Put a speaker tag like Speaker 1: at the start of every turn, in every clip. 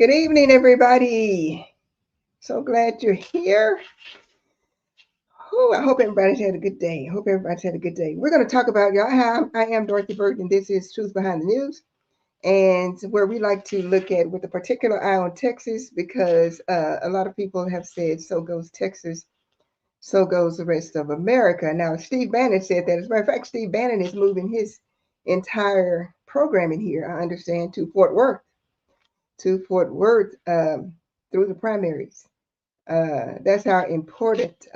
Speaker 1: Good evening, everybody. So glad you're here. I hope everybody's had a good day. We're going to talk about, y'all. Hi, I am Dorothy Burton, and this is Truth Behind the News, and where we like to look at with a particular eye on Texas, because a lot of people have said, so goes Texas, so goes the rest of America. Now, Steve Bannon said that. As a matter of fact, Steve Bannon is moving his entire programming here, I understand, to Fort Worth. Through the primaries. That's how important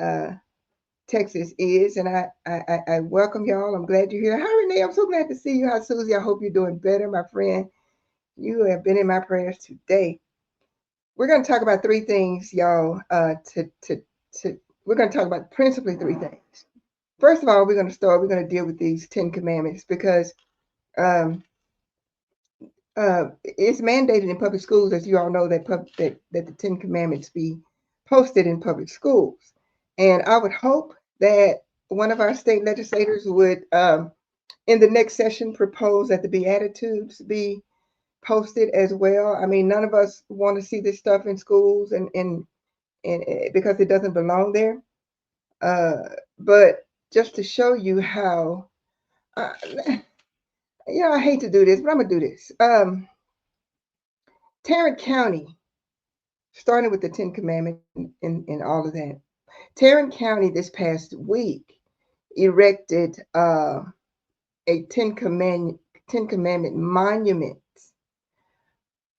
Speaker 1: Texas is, and I welcome y'all. I'm glad you're here. Hi, Renee. I'm so glad to see you. Hi, Susie. I hope you're doing better, my friend. You have been in my prayers today. We're going to talk about three things, y'all. We're going to talk about principally three things. First of all, we're going to deal with these 10 commandments, because it's mandated in public schools, as you all know, that the 10 commandments be posted in public schools. And I would hope that one of our state legislators would, in the next session, propose that the Beatitudes be posted as well. I mean, none of us want to see this stuff in schools, and because it doesn't belong there. But just to show you how, I hate to do this, but I'm gonna do this. Tarrant County, starting with the 10 Commandments and all of that. Tarrant County this past week erected a 10 Commandment monument.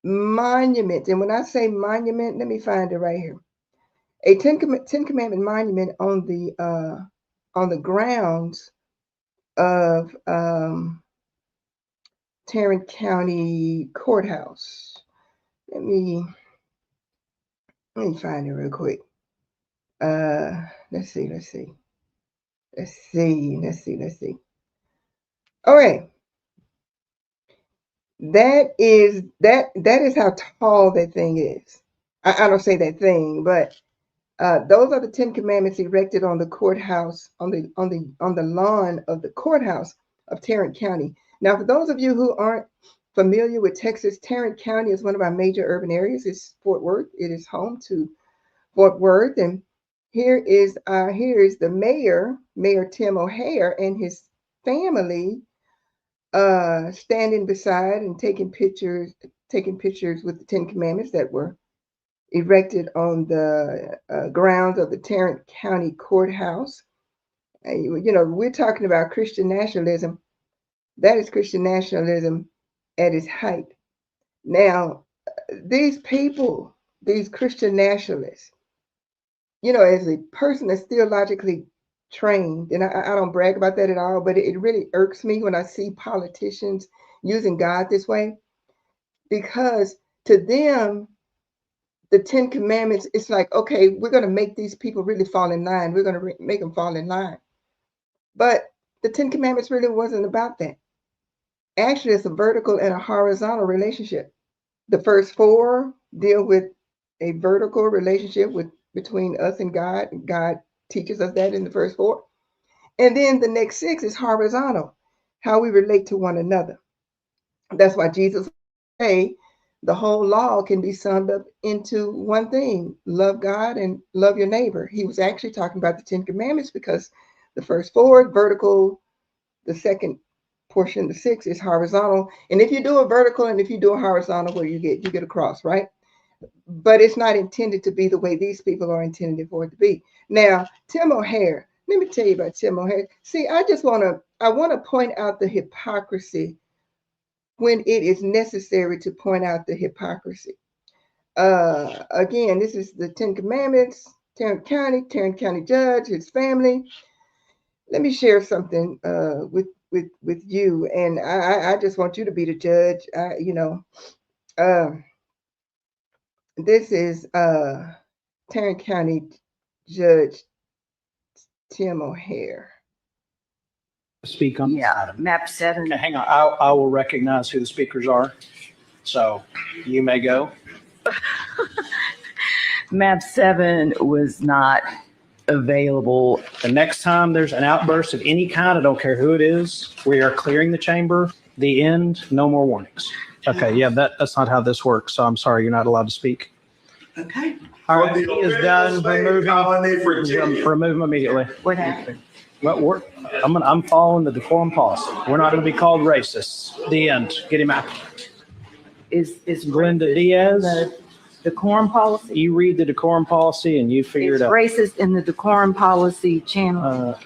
Speaker 1: And when I say monument, let me find it right here. A 10 Commandment monument on the grounds of Tarrant County Courthouse. Let me find it real quick. Let's see. All right. That is how tall that thing is. I don't say that thing, but those are the 10 commandments erected on the courthouse, on the lawn of the courthouse of Tarrant County. Now, for those of you who aren't familiar with Texas, Tarrant County is one of our major urban areas. It's Fort Worth. It is home to Fort Worth, and here is the Mayor Tim O'Hare, and his family standing beside and taking pictures with the 10 commandments that were erected on the grounds of the Tarrant County Courthouse. We're talking about Christian nationalism. That is Christian nationalism at its height. Now, these people, these Christian nationalists, as a person that's theologically trained, and I don't brag about that at all, but it really irks me when I see politicians using God this way, because to them, the 10 commandments, it's like, okay, we're going to make these people really fall in line. We're going to make them fall in line. But the 10 commandments really wasn't about that. Actually, it's a vertical and a horizontal relationship. The first 4 deal with a vertical relationship between us and God. God teaches us that in the first 4. And then the next 6 is horizontal, how we relate to one another. That's why Jesus said the whole law can be summed up into one thing: love God and love your neighbor. He was actually talking about the 10 commandments, because the first 4 vertical, the second portion, the 6, is horizontal. And if you do a vertical and if you do a horizontal, where you get a cross, right? But it's not intended to be the way these people are intended for it to be. Now, Tim O'Hare, let me tell you about Tim O'Hare. See, I want to point out the hypocrisy when it is necessary to point out the hypocrisy. Again, this is the 10 Commandments, Tarrant County judge, his family. Let me share something with you, and I just want you to be the judge. This is Tarrant County Judge Tim O'Hare.
Speaker 2: Speak on
Speaker 3: map 7.
Speaker 2: Okay, hang on. I will recognize who the speakers are, so you may go.
Speaker 3: Map 7 was not available.
Speaker 2: The next time there's an outburst of any kind, I don't care who it is, we are clearing the chamber. The end. No more warnings. Okay, yeah, that's not how this works. So I'm sorry, you're not allowed to speak.
Speaker 4: Okay.
Speaker 2: All right, he is done. Remove him immediately.
Speaker 3: What happened?
Speaker 2: Well, I'm following the decorum policy. We're not going to be called racists. The end. Get him out.
Speaker 3: Is
Speaker 2: Glenda Diaz.
Speaker 3: the decorum policy?
Speaker 2: You read the decorum policy and you figure
Speaker 3: It's
Speaker 2: it out.
Speaker 3: racist in the decorum policy channel.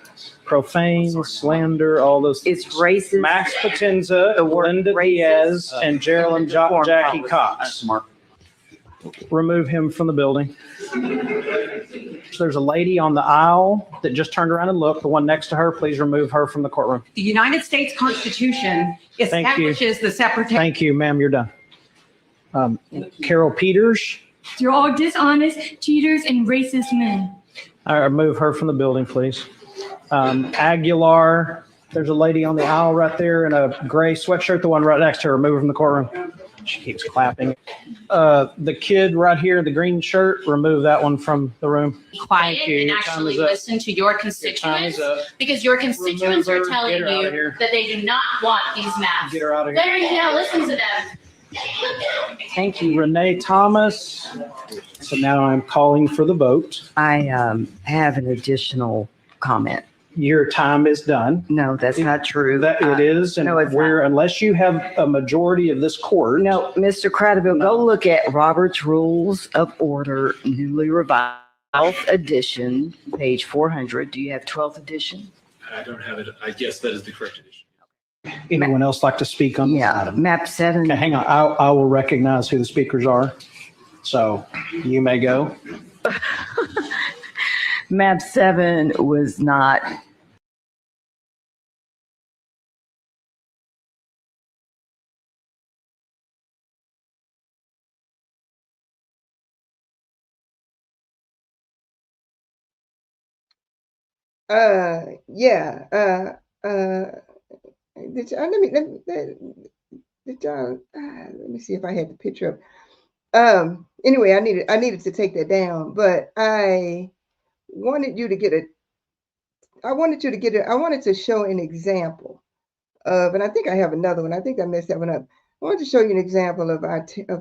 Speaker 2: Profane, slander, all those.
Speaker 3: It's racist.
Speaker 2: Max Potenza,
Speaker 3: The word
Speaker 2: Glenda
Speaker 3: racist.
Speaker 2: Diaz, and Geraldine
Speaker 3: Decorum
Speaker 2: Jackie
Speaker 3: policy.
Speaker 2: Cox. Remove him from the building. There's a lady on the aisle that just turned around and looked. The one next to her, please remove her from the courtroom.
Speaker 4: The United States Constitution
Speaker 2: Thank you.
Speaker 4: establishes the separation.
Speaker 2: Thank you, ma'am. You're done. Carol Peters,
Speaker 5: You're all dishonest, cheaters, and racist men.
Speaker 2: remove her from the building, please. Aguilar, there's a lady on the aisle right there in a gray sweatshirt, the one right next to her, remove her from the courtroom. She keeps clapping. The kid right here, the green shirt, remove that one from the room.
Speaker 6: Quiet
Speaker 2: Thank you.
Speaker 6: and
Speaker 2: Your time
Speaker 6: actually
Speaker 2: is up.
Speaker 6: listen to your
Speaker 2: Your time
Speaker 6: constituents
Speaker 2: is up.
Speaker 6: because your constituents
Speaker 2: Remove
Speaker 6: are
Speaker 2: her.
Speaker 6: telling
Speaker 2: Get her outta
Speaker 6: you
Speaker 2: here.
Speaker 6: that they do not want these maps.
Speaker 2: Get her out of here.
Speaker 6: There you go, listen to them.
Speaker 2: Thank you, Renee Thomas. So now I'm calling for the vote.
Speaker 3: I have an additional comment.
Speaker 2: Your time is done.
Speaker 3: No, that's not true.
Speaker 2: That it is, and
Speaker 3: no, it's
Speaker 2: unless you have a majority of this court.
Speaker 3: No, Mr. Cradaville, go look at Robert's Rules of Order, newly revised, 12th edition, page 400. Do you have 12th edition?
Speaker 7: I don't have it. I guess that is the correct edition.
Speaker 2: Anyone else like to speak on this
Speaker 3: Yeah,
Speaker 2: item?
Speaker 3: map 7.
Speaker 2: Okay, hang on. I will recognize who the speakers are. So you may go.
Speaker 3: Map 7 was not.
Speaker 1: Yeah. Did y'all, let me see if I had the picture up. Anyway, I needed to take that down, but I wanted to show an example of, and I think I have another one. I think I messed that one up. I wanted to show you an example of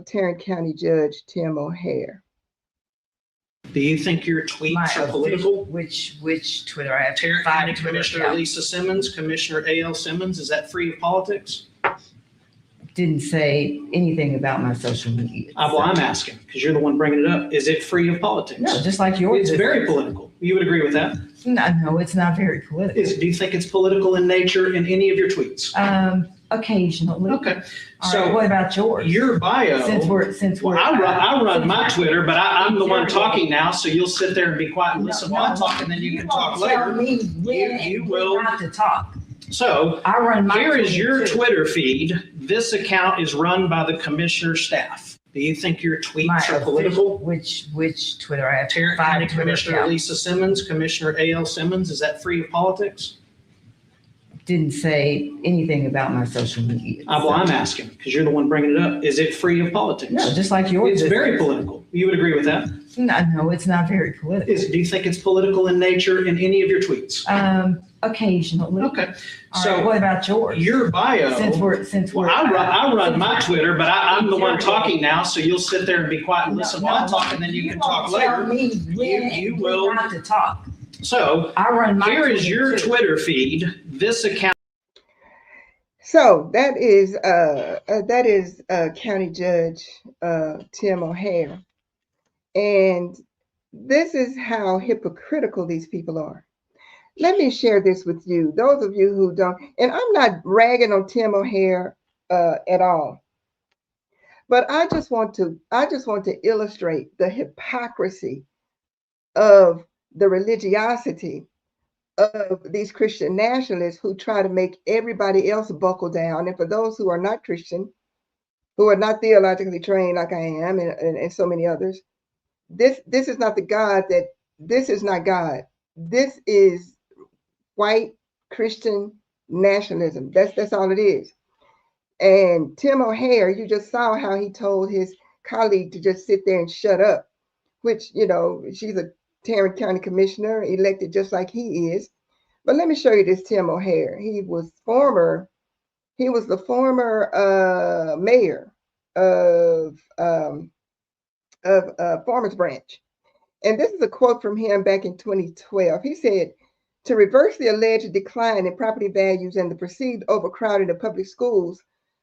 Speaker 1: Tarrant County Judge Tim O'Hare.
Speaker 2: Do you think your tweets are political?
Speaker 3: Which Twitter? I have
Speaker 2: Tarrant
Speaker 3: 5
Speaker 2: County
Speaker 3: Twitter
Speaker 2: Commissioner
Speaker 3: accounts.
Speaker 2: Lisa Simmons, Commissioner A.L. Simmons, is that free of politics?
Speaker 3: Didn't say anything about my social media.
Speaker 2: Well, I'm asking because you're the one bringing it up. Is it free of politics?
Speaker 3: No, just like yours.
Speaker 2: It's very political. You would agree with that?
Speaker 3: No, it's not very political.
Speaker 2: Do you think it's political in nature in any of your tweets?
Speaker 3: Occasionally.
Speaker 2: Okay.
Speaker 3: All
Speaker 2: So
Speaker 3: right, what about yours?
Speaker 2: your bio.
Speaker 3: Since we're
Speaker 2: I run my Twitter, but I'm the one talking now, so you'll sit there and be quiet and listen while I talk, and then you can talk
Speaker 3: Tell
Speaker 2: later.
Speaker 3: me when
Speaker 2: You
Speaker 3: and
Speaker 2: will.
Speaker 3: when not to talk.
Speaker 2: So
Speaker 3: I run my.
Speaker 2: here is your
Speaker 3: too.
Speaker 2: Twitter feed. This account is run by the commissioner's staff. Do you think your tweets are political?
Speaker 3: Which Twitter? I have
Speaker 2: Tarrant
Speaker 3: 5
Speaker 2: County
Speaker 3: Twitter
Speaker 2: Commissioner
Speaker 3: accounts.
Speaker 2: Lisa Simmons, Commissioner A.L. Simmons, is that free of politics?
Speaker 3: Didn't say anything about my social media.
Speaker 2: Well, I'm asking because you're the one bringing it up. Is it free of politics?
Speaker 3: No, just like yours.
Speaker 2: It's very political. You would agree with that?
Speaker 3: No, it's not very political.
Speaker 2: Do you think it's political in nature in any of your tweets?
Speaker 3: Occasionally.
Speaker 2: Okay.
Speaker 3: All
Speaker 2: So
Speaker 3: right, what about yours?
Speaker 2: your bio.
Speaker 3: Since we're.
Speaker 2: I run my Twitter, but I'm the one talking now, so you'll sit there and be quiet and listen while I talk, and then you can talk
Speaker 3: Tell
Speaker 2: later.
Speaker 3: me when
Speaker 2: You
Speaker 3: and
Speaker 2: will.
Speaker 3: when not to talk.
Speaker 2: So
Speaker 3: I run my.
Speaker 2: here is
Speaker 3: Twitter
Speaker 2: your
Speaker 3: too.
Speaker 2: Twitter feed. This account.
Speaker 1: So that is County Judge Tim O'Hare, and this is how hypocritical these people are. Let me share this with you. Those of you who don't, and I'm not ragging on Tim O'Hare at all, but I just want to illustrate the hypocrisy of the religiosity of these Christian nationalists who try to make everybody else buckle down. And for those who are not Christian, who are not theologically trained like I am, and so many others, this is not the God that, this is not God. This is white Christian nationalism. That's all it is. And Tim O'Hare, you just saw how he told his colleague to just sit there and shut up, which, you know, she's a Tarrant County Commissioner, elected just like he is. But let me show you this Tim O'Hare. He was He was the former mayor of Farmers Branch. And this is a quote from him back in 2012. He said, to reverse the alleged decline in property values and the perceived overcrowding of public schools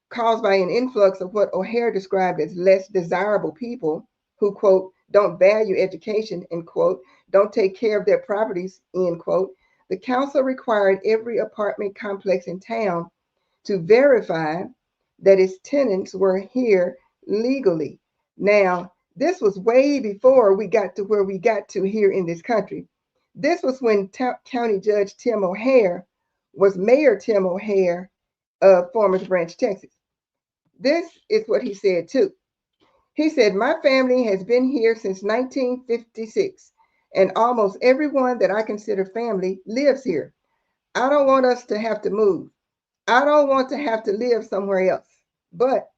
Speaker 1: caused by an influx of what O'Hare described as less desirable people who, quote, don't value education, end quote, don't take care of their properties, end quote, the council required every apartment complex in town to verify that its tenants were here legally. Now, this was way before we got to where we got to here in this country. This was when County Judge Tim O'Hare was Mayor Tim O'Hare of Farmers Branch, Texas. This is what he said too. He said, my family has been here since 1956, and almost everyone that I consider family lives here. I don't want us to have to move. I don't want to have to live somewhere else, but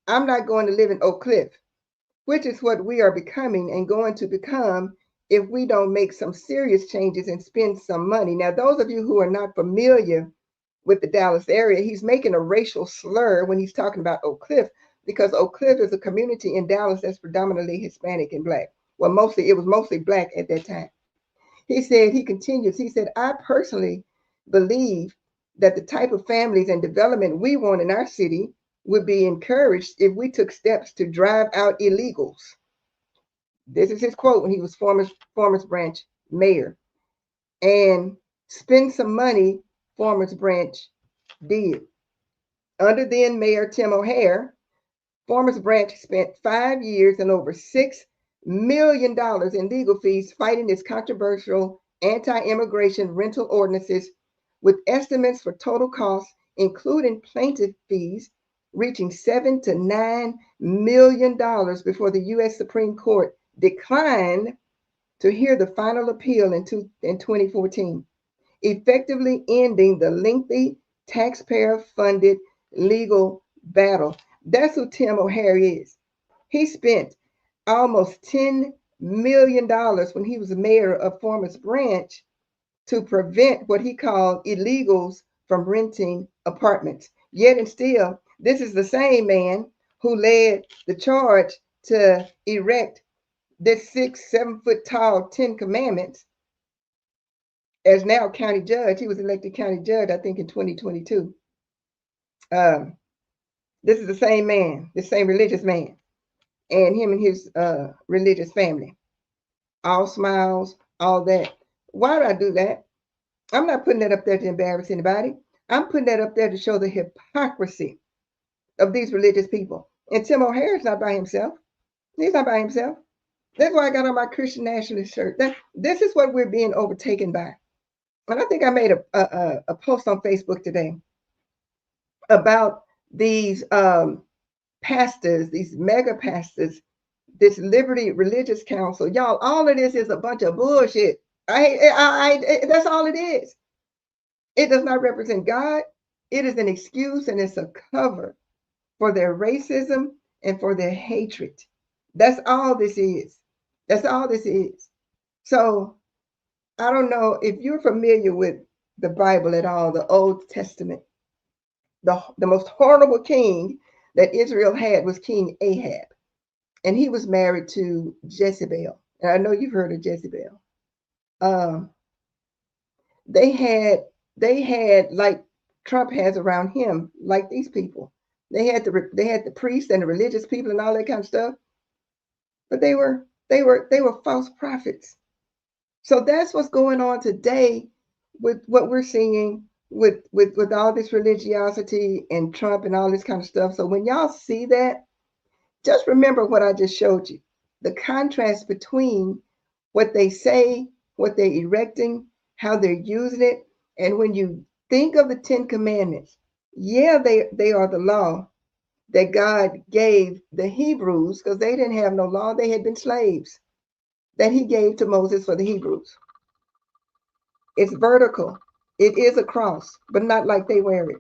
Speaker 1: I'm not going to live in Oak Cliff, which is what we are becoming and going to become if we don't make some serious changes and spend some money. Now, those of you who are not familiar with the Dallas area, he's making a racial slur when he's talking about Oak Cliff, because Oak Cliff is a community in Dallas that's predominantly Hispanic and Black. Well, it was mostly Black at that time. He continues, he said, I personally believe that the type of families and development we want in our city would be encouraged if we took steps to drive out illegals. This is his quote when he was Farmers Branch mayor. And spend some money, Farmers Branch did. Under then Mayor Tim O'Hare, Farmers Branch spent 5 years and over $6 million in legal fees fighting its controversial anti-immigration rental ordinances, with estimates for total costs, including plaintiff fees, reaching $7 to $9 million before the U.S. Supreme Court declined to hear the final appeal in 2014, effectively ending the lengthy taxpayer-funded legal battle. That's who Tim O'Hare is. He spent almost $10 million when he was mayor of Farmers Branch to prevent what he called illegals from renting apartments. Yet and still, this is the same man who led the charge to erect this 6-7 foot tall 10 commandments as now county judge. He was elected county judge, I think, in 2022. This is the same man, the same religious man, and him and his religious family. All smiles, all that. Why do I do that? I'm not putting that up there to embarrass anybody. I'm putting that up there to show the hypocrisy of these religious people. And Tim O'Hare is not by himself. He's not by himself. That's why I got on my Christian nationalist shirt. This is what we're being overtaken by. And I think I made a post on Facebook today about these pastors, these mega pastors, this Liberty Religious Council. Y'all, all of this is a bunch of bullshit. That's all it is. It does not represent God. It is an excuse and it's a cover for their racism and for their hatred. That's all this is. That's all this is. So I don't know if you're familiar with the Bible at all, the Old Testament. The most horrible king that Israel had was King Ahab. And he was married to Jezebel. And I know you've heard of Jezebel. They had like Trump has around him, like these people. They had the priests and the religious people and all that kind of stuff. But they were false prophets. So that's what's going on today with what we're seeing with all this religiosity and Trump and all this kind of stuff. So when y'all see that, just remember what I just showed you. The contrast between what they say, what they're erecting, how they're using it. And when you think of the 10 commandments, yeah, they are the law that God gave the Hebrews, because they didn't have no law. They had been slaves, that he gave to Moses for the Hebrews. It's vertical. It is a cross, but not like they wear it.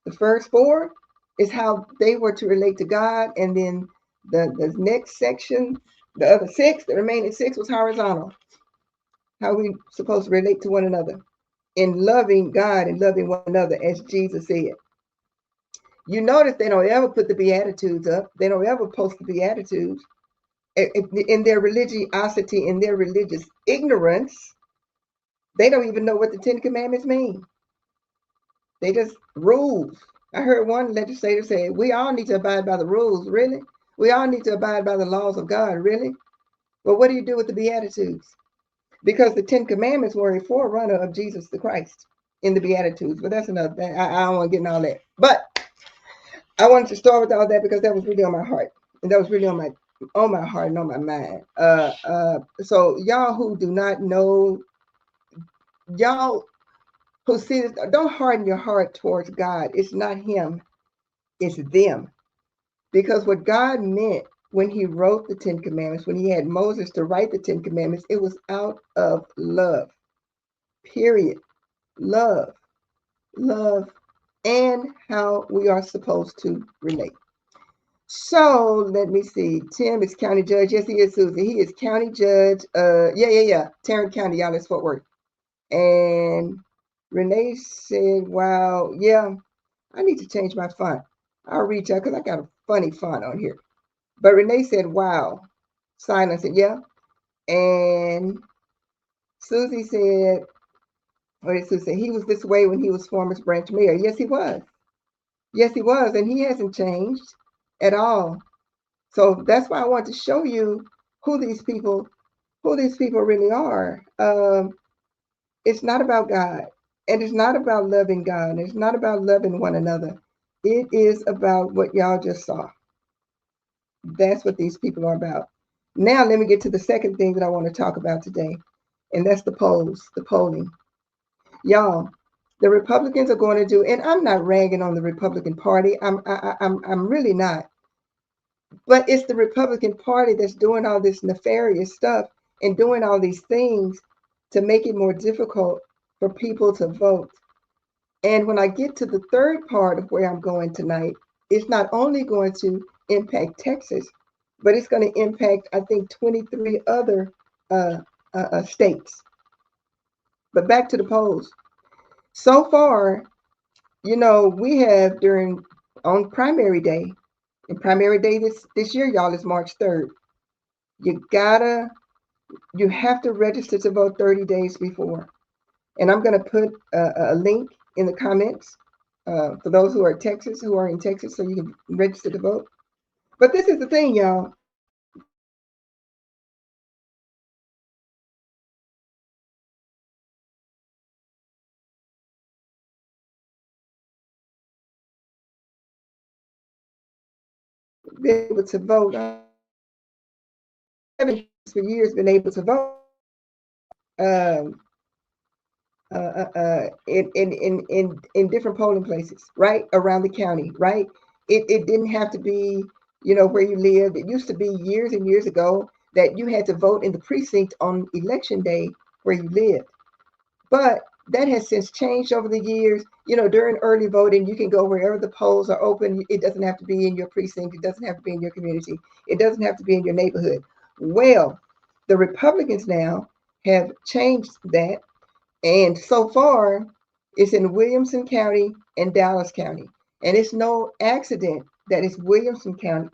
Speaker 1: The first 4 is how they were to relate to God. And then the next section, the other 6, the remaining 6 was horizontal. How we supposed to relate to one another in loving God and loving one another, as Jesus said. You notice they don't ever put the Beatitudes up. They don't ever post the Beatitudes. In their religiosity, in their religious ignorance, they don't even know what the Ten Commandments mean. They just rules. I heard one legislator say, we all need to abide by the rules. Really? We all need to abide by the laws of God. Really? Well, what do you do with the Beatitudes? Because the Ten Commandments were a forerunner of Jesus the Christ in the Beatitudes. But that's another thing. I don't want to get in all that. But I wanted to start with all that because that was really on my heart. And that was really on my heart and on my mind. So y'all who do not know, y'all who see this, don't harden your heart towards God. It's not him, it's them. Because what God meant when he wrote the Ten Commandments, when he had Moses to write the Ten Commandments, it was out of love. Period. Love. Love. And how we are supposed to relate. So let me see. Tim is county judge. Yes, he is, Susie. He is county judge. Tarrant County, y'all, that's Fort Worth. And Renee said, wow, yeah, I need to change my font. I'll reach out because I got a funny font on here. But Renee said, wow. Silence said, yeah. And Susie said, what did Susie say? He was this way when he was former branch mayor. Yes, he was. Yes, he was. And he hasn't changed at all. So that's why I want to show you who these people really are. It's not about God. And it's not about loving God. It's not about loving one another. It is about what y'all just saw. That's what these people are about. Now let me get to the second thing that I want to talk about today. And that's the polling. Y'all, the Republicans are going to do, and I'm not ragging on the Republican Party. I'm really not. But it's the Republican Party that's doing all this nefarious stuff and doing all these things to make it more difficult for people to vote. And when I get to the third part of where I'm going tonight, it's not only going to impact Texas, but it's going to impact, I think, 23 other states. But back to the polls. So far, we have on primary day, and primary day this year, y'all, is March 3rd. You have to register to vote 30 days before. And I'm going to put a link in the comments for those who are in Texas, so you can register to vote. But this is the thing, y'all. Be able to vote. I haven't for years been able to vote. In different polling places, right around the county, right? It didn't have to be, where you lived. It used to be years and years ago that you had to vote in the precinct on election day where you lived. But that has since changed over the years. During early voting, you can go wherever the polls are open. It doesn't have to be in your precinct. It doesn't have to be in your community. It doesn't have to be in your neighborhood. Well, the Republicans now have changed that. And so far, it's in Williamson County and Dallas County. And it's no accident that it's Williamson County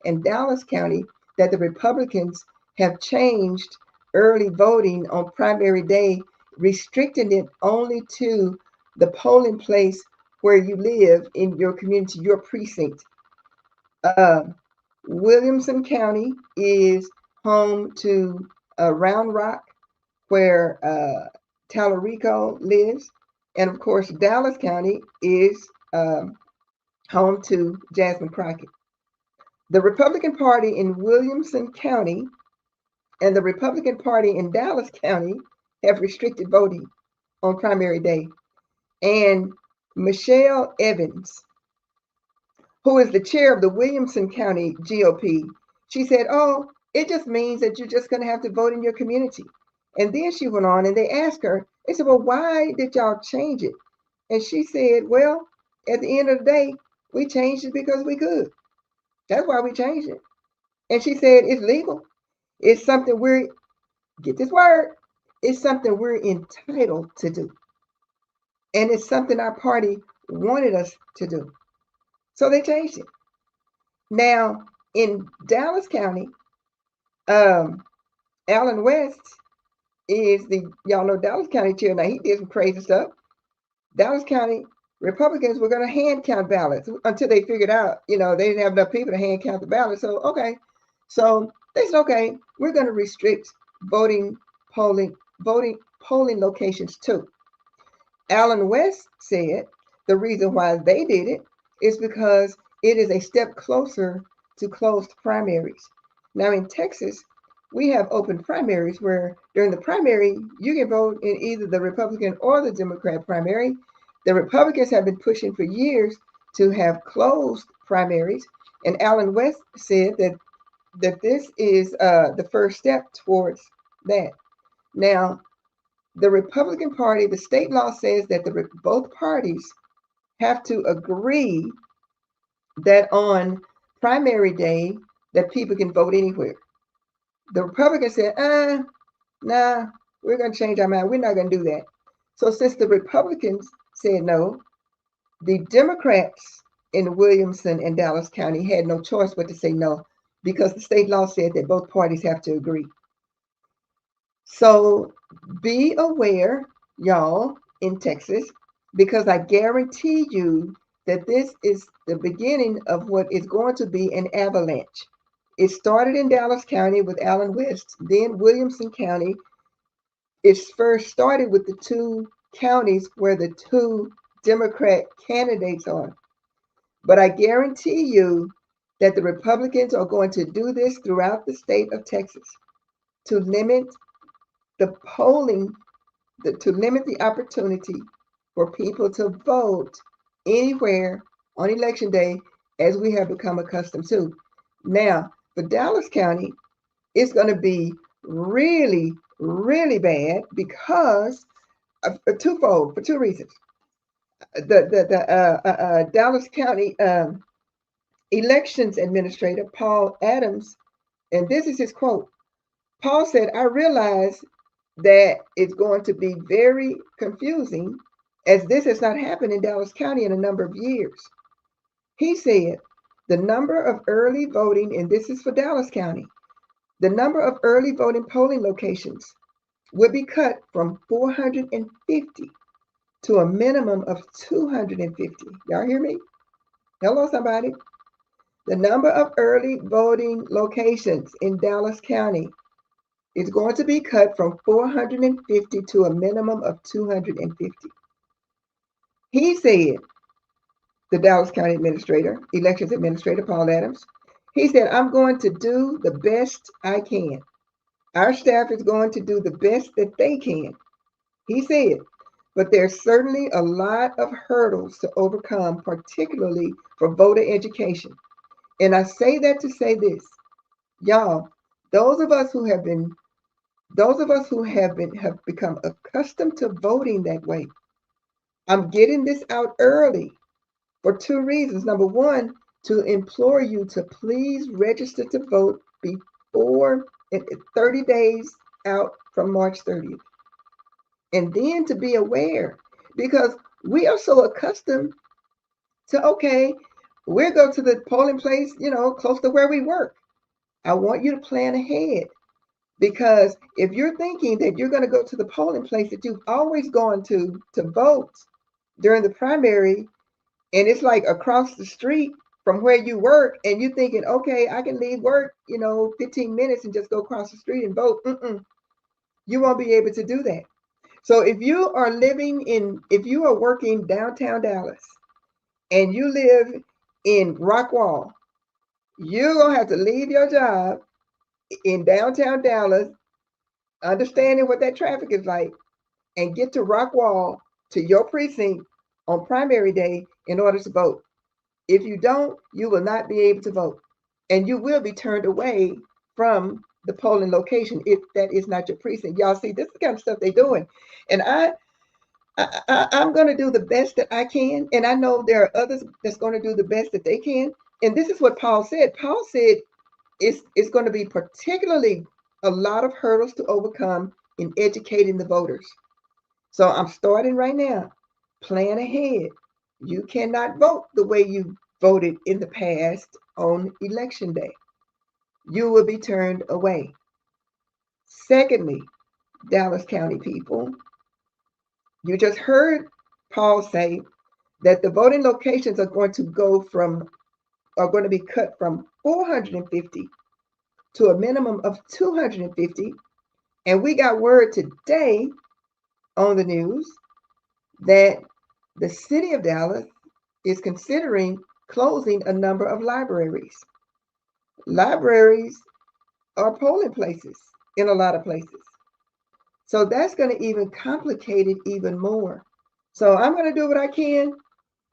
Speaker 1: and Dallas County that the Republicans have changed early voting on primary day, restricting it only to the polling place where you live in your community, your precinct. Williamson County is home to Round Rock, where Talarico lives. And of course, Dallas County is home to Jasmine, Crockett. The Republican Party in Williamson County and the Republican Party in Dallas County have restricted voting on primary day. And Michelle Evans, who is the chair of the Williamson County GOP, she said, oh, it just means that you're just going to have to vote in your community. And then she went on and they asked her, they said, well, why did y'all change it? And she said, well, at the end of the day, we changed it because we could. That's why we changed it. And she said, it's legal. It's something get this word, it's something we're entitled to do. And it's something our party wanted us to do. So they changed it. Now, in Dallas County, Alan West is y'all know Dallas County chair. Now, he did some crazy stuff. Dallas County Republicans were going to hand count ballots until they figured out, they didn't have enough people to hand count the ballots. So, okay. So they said, okay, we're going to restrict polling locations too. Alan West said the reason why they did it is because it is a step closer to closed primaries. Now in Texas, we have open primaries where during the primary, you can vote in either the Republican or the Democrat primary. The Republicans have been pushing for years to have closed primaries, and Alan West said that this is the first step towards that. Now, the Republican Party, the state law says that both parties have to agree that on primary day that people can vote anywhere. The Republicans said, nah, we're going to change our mind. We're not going to do that. So since the Republicans said no, the Democrats in Williamson and Dallas County had no choice but to say no, because the state law said that both parties have to agree. So be aware, y'all, in Texas, because I guarantee you that this is the beginning of what is going to be an avalanche. It started in Dallas County with Alan West, then Williamson County. It first started with the two counties where the two Democrat candidates are. But I guarantee you that the Republicans are going to do this throughout the state of Texas to limit the polling, to limit the opportunity for people to vote anywhere on election day, as we have become accustomed to. Now, for Dallas County, it's going to be really, really bad because of twofold, for two reasons. The Dallas County elections administrator, Paul Adams, and this is his quote. Paul said, I realize that it's going to be very confusing as this has not happened in Dallas County in a number of years. He said, the number of early voting, and this is for Dallas County, the number of early voting polling locations will be cut from 450 to a minimum of 250. Y'all hear me? Hello, somebody. The number of early voting locations in Dallas County is going to be cut from 450 to a minimum of 250. He said, the Dallas County administrator, elections administrator, Paul Adams, he said, I'm going to do the best I can. Our staff is going to do the best that they can. He said, but there's certainly a lot of hurdles to overcome, particularly for voter education. And I say that to say this, y'all, those of us who have become accustomed to voting that way. I'm getting this out early for two reasons. Number one, to implore you to please register to vote before 30 days out from March 30th. And then to be aware, because we are so accustomed to, okay, we'll go to the polling place, close to where we work. I want you to plan ahead. Because if you're thinking that you're going to go to the polling place that you've always gone to vote during the primary, and it's like across the street from where you work, and you're thinking, okay, I can leave work, 15 minutes and just go across the street and vote. You won't be able to do that. So if you are working downtown Dallas and you live in Rockwall, you're going to have to leave your job in downtown Dallas, understanding what that traffic is like, and get to Rockwall to your precinct on primary day in order to vote. If you don't, you will not be able to vote, and you will be turned away from the polling location if that is not your precinct. Y'all see, this is the kind of stuff they're doing, and I'm going to do the best that I can, and I know there are others that's going to do the best that they can. And this is what Paul said. Paul said it's going to be particularly a lot of hurdles to overcome in educating the voters. So I'm starting right now. Plan ahead. You cannot vote the way you voted in the past on election day. You will be turned away. Secondly, Dallas County people, you just heard Paul say that the voting locations are going to be cut from 450 to a minimum of 250. And we got word today on the news that the city of Dallas is considering closing a number of libraries. Libraries are polling places in a lot of places. So that's going to even complicate it even more. So I'm going to do what I can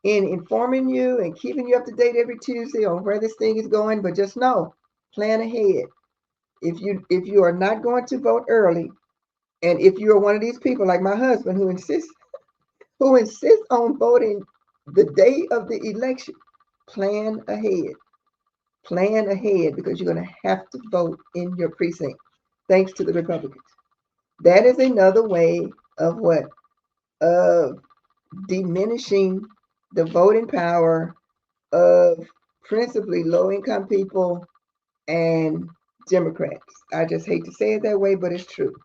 Speaker 1: in informing you and keeping you up to date every Tuesday on where this thing is going. But just know, plan ahead. If you are not going to vote early, and if you are one of these people like my husband who insists on voting the day of the election, plan ahead. Plan ahead because you're going to have to vote in your precinct, thanks to the Republicans. That is another way of what? Of diminishing the voting power of principally low-income people and Democrats. I just hate to say it that way, but it's true.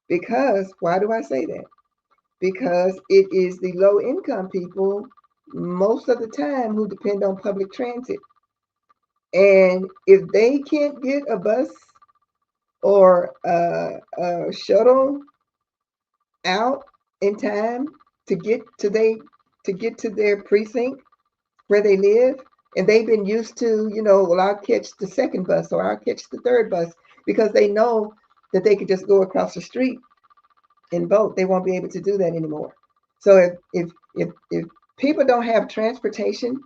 Speaker 1: Because, why do I say that? Because it is the low-income people most of the time who depend on public transit. And if they can't get a bus or a shuttle out in time to get to their precinct where they live, and they've been used to, well, I'll catch the second bus or I'll catch the third bus because they know that they could just go across the street and vote. They won't be able to do that anymore. So if people don't have transportation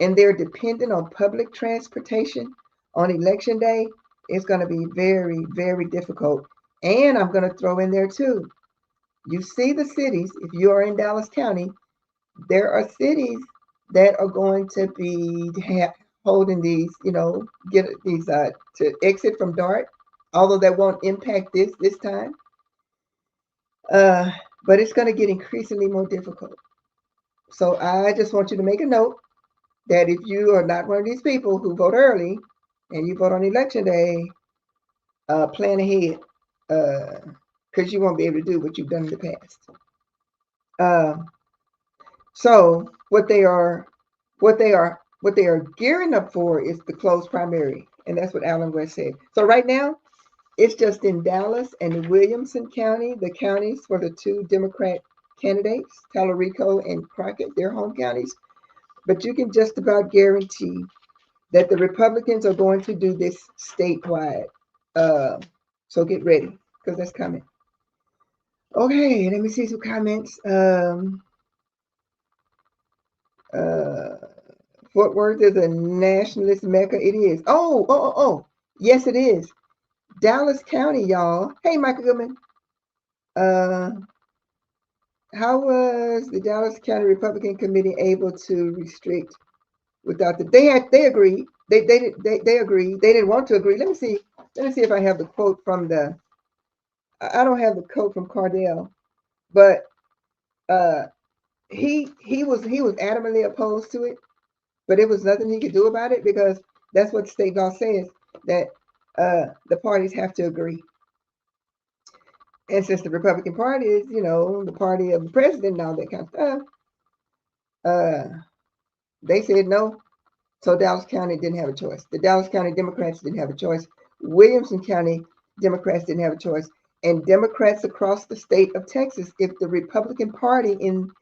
Speaker 1: and they're dependent on public transportation on election day, it's going to be very, very difficult. And I'm going to throw in there too. You see the cities, if you are in Dallas County, there are cities that are going to be holding these, get these to exit from DART, although that won't impact this time. But it's going to get increasingly more difficult. So I just want you to make a note that if you are not one of these people who vote early and you vote on election day, plan ahead, because you won't be able to do what you've done in the past. So what they are gearing up for is the closed primary, and that's what Alan West said. So right now, it's just in Dallas and Williamson County, the counties for the two Democrat candidates, Talarico and Crockett, their home counties. But you can just about guarantee that the Republicans are going to do this statewide. So get ready, because that's coming. Okay, let me see some comments. Fort Worth is a nationalist mecca. It is. Oh. Yes, it is. Dallas County, y'all. Hey, Michael Goodman. How was the Dallas County Republican Committee able to restrict without the? They agreed. They agreed. They didn't want to agree. Let me see if I have the quote from the. I don't have the quote from Cardell, but he was adamantly opposed to it, but it was nothing he could do about it because that's what state law says, that the parties have to agree. And since the Republican Party is, the party of the president and all that kind of stuff, they said no. So Dallas County didn't have a choice. The Dallas County Democrats didn't have a choice. Williamson County Democrats didn't have a choice. And Democrats across the state of Texas, if the Republican Party in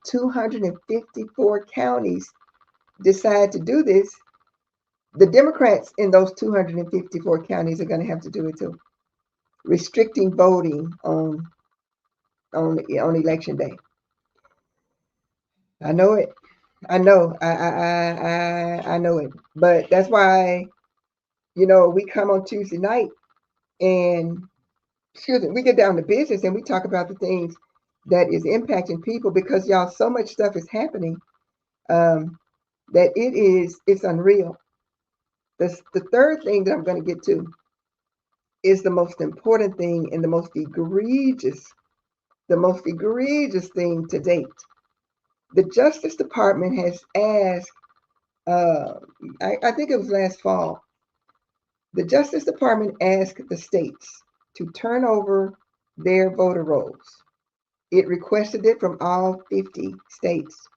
Speaker 1: 254 counties decide to do this, the Democrats in those 254 counties are going to have to do it too. Restricting voting on election day. I know it. I know. I know it. But that's why, we come on Tuesday night and we get down to business and we talk about the things that is impacting people because y'all, so much stuff is happening that it's unreal. The third thing that I'm going to get to is the most important thing and the most egregious thing to date. The Justice Department has asked, I think it was last fall, the Justice Department asked the states to turn over their voter rolls. It requested it from all 50 states.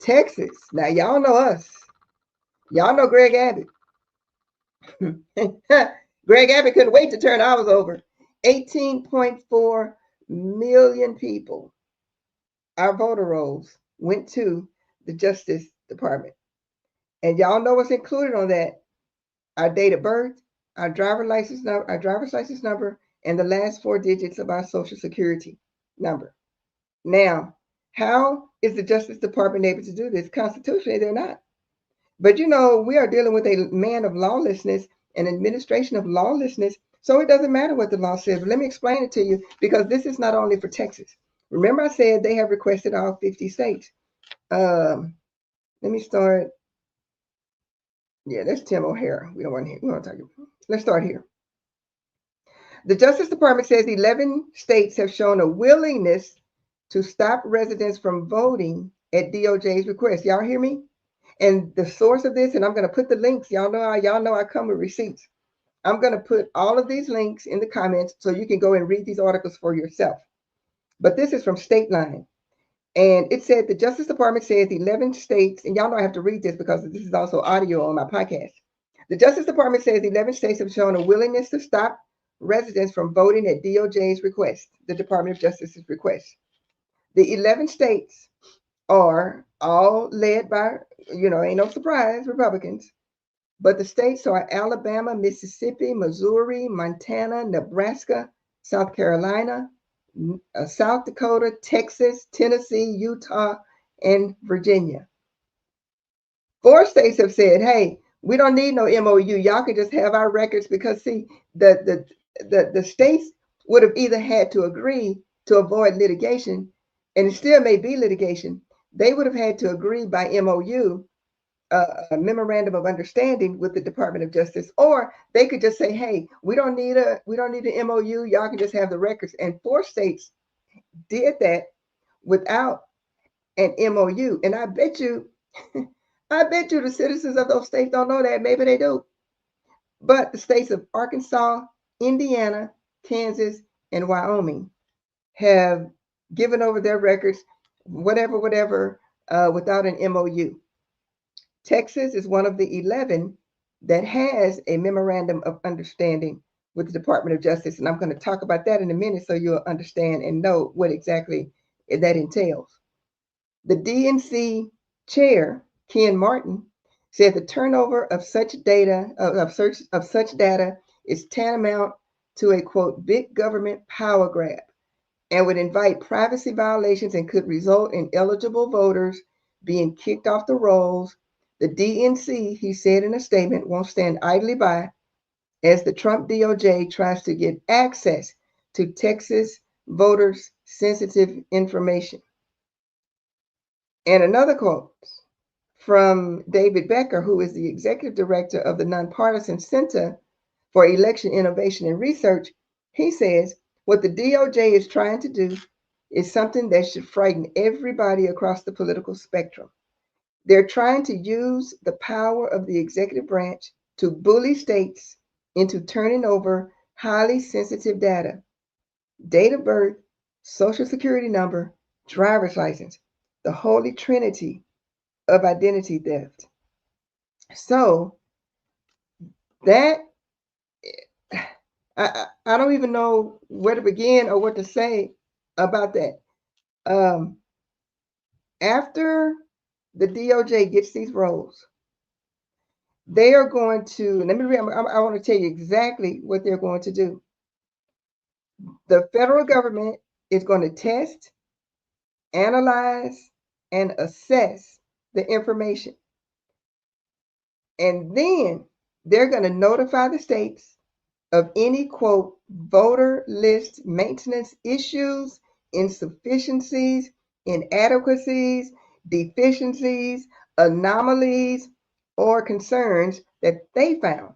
Speaker 1: Texas, now y'all know us. Y'all know Greg Abbott. Greg Abbott couldn't wait to turn ours over. 18.4 million people, our voter rolls went to the Justice Department. And y'all know what's included on that: our date of birth, our driver's license number, and the last 4 digits of our social security number. Now, how is the Justice Department able to do this? Constitutionally, they're not. But you know, we are dealing with a man of lawlessness, an administration of lawlessness. So it doesn't matter what the law says. But let me explain it to you, because this is not only for Texas. Remember, I said they have requested all 50 states. Let me start. Yeah, that's Tim O'Hara. We don't want to talk about. Let's start here. The Justice Department says 11 states have shown a willingness to stop residents from voting at DOJ's request. Y'all hear me? And the source of this, and I'm going to put the links. Y'all know I come with receipts. I'm going to put all of these links in the comments so you can go and read these articles for yourself. But this is from State Line. And it said the Justice Department says 11 states, and y'all know I have to read this because this is also audio on my podcast. The Justice Department says 11 states have shown a willingness to stop residents from voting at DOJ's request, the Department of Justice's request. The 11 states are all led by, ain't no surprise, Republicans. But the states are Alabama, Mississippi, Missouri, Montana, Nebraska, South Carolina, South Dakota, Texas, Tennessee, Utah, and Virginia. 4 states have said, hey, we don't need no MOU. Y'all can just have our records, because see, the states would have either had to agree to avoid litigation, and it still may be litigation. They would have had to agree by MOU, a memorandum of understanding with the Department of Justice, or they could just say, hey, we don't need an MOU. Y'all can just have the records. And 4 states did that without an MOU. And I bet you the citizens of those states don't know that. Maybe they do. But the states of Arkansas, Indiana, Kansas, and Wyoming have given over their records, whatever, without an MOU. Texas is one of the 11 that has a memorandum of understanding with the Department of Justice. And I'm going to talk about that in a minute so you'll understand and know what exactly that entails. The DNC chair, Ken Martin, said the turnover of such data is tantamount to a, quote, big government power grab, and would invite privacy violations and could result in eligible voters being kicked off the rolls. The DNC, he said in a statement, won't stand idly by as the Trump DOJ tries to get access to Texas voters' sensitive information. And another quote from David Becker, who is the executive director of the Nonpartisan Center for Election Innovation and Research. He says, what the DOJ is trying to do is something that should frighten everybody across the political spectrum. They're trying to use the power of the executive branch to bully states into turning over highly sensitive data: date of birth, social security number, driver's license, the holy trinity of identity theft. So that, I don't even know where to begin or what to say about that. After the DOJ gets these rolls, they are going to, let me read, I want to tell you exactly what they're going to do. The federal government is going to test, analyze, and assess the information. And then they're going to notify the states of any, quote, voter list maintenance issues, insufficiencies, inadequacies, deficiencies, anomalies, or concerns that they found.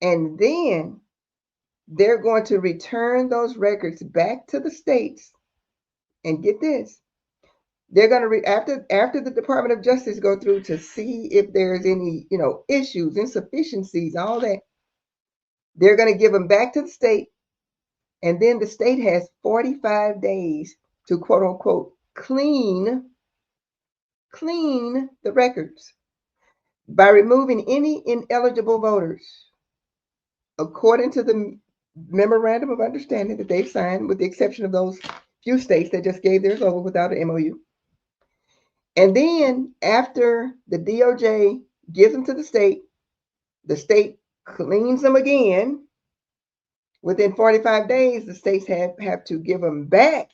Speaker 1: And then they're going to return those records back to the states. And get this, they're going to after the Department of Justice go through to see if there's any, issues, insufficiencies, all that. They're going to give them back to the state, and then the state has 45 days to quote unquote clean the records by removing any ineligible voters according to the memorandum of understanding that they've signed, with the exception of those few states that just gave theirs over without an MOU. And then after the DOJ gives them to the state cleans them again. Within 45 days, the states have to give them back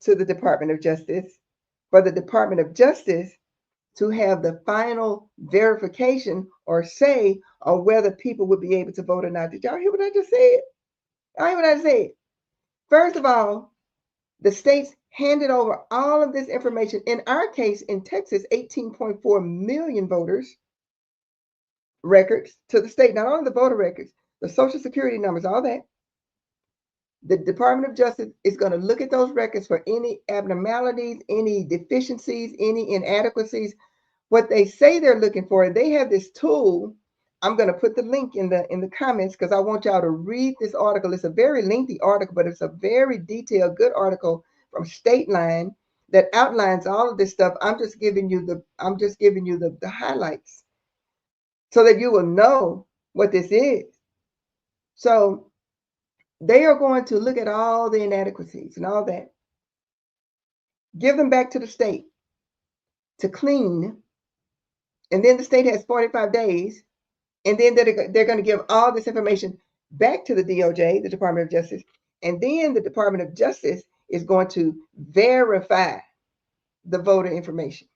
Speaker 1: to the Department of Justice for the Department of Justice to have the final verification or say on whether people would be able to vote or not. Did y'all hear what I just said? Y'all hear what I said? First of all, the states handed over all of this information. In our case, in Texas, 18.4 million voters records to the state, not only the voter records, the social security numbers, all that. The Department of Justice is going to look at those records for any abnormalities, any deficiencies, any inadequacies, what they say they're looking for. And they have this tool. I'm going to put the link in the comments because I want y'all to read this article. It's a very lengthy article, but it's a very detailed, good article from State Line that outlines all of this stuff. I'm just giving you the highlights so that you will know what this is. So they are going to look at all the inadequacies and all that, give them back to the state to clean, and then the state has 45 days, and then they're going to give all this information back to the DOJ, the Department of Justice, and then the Department of Justice is going to verify the voter information.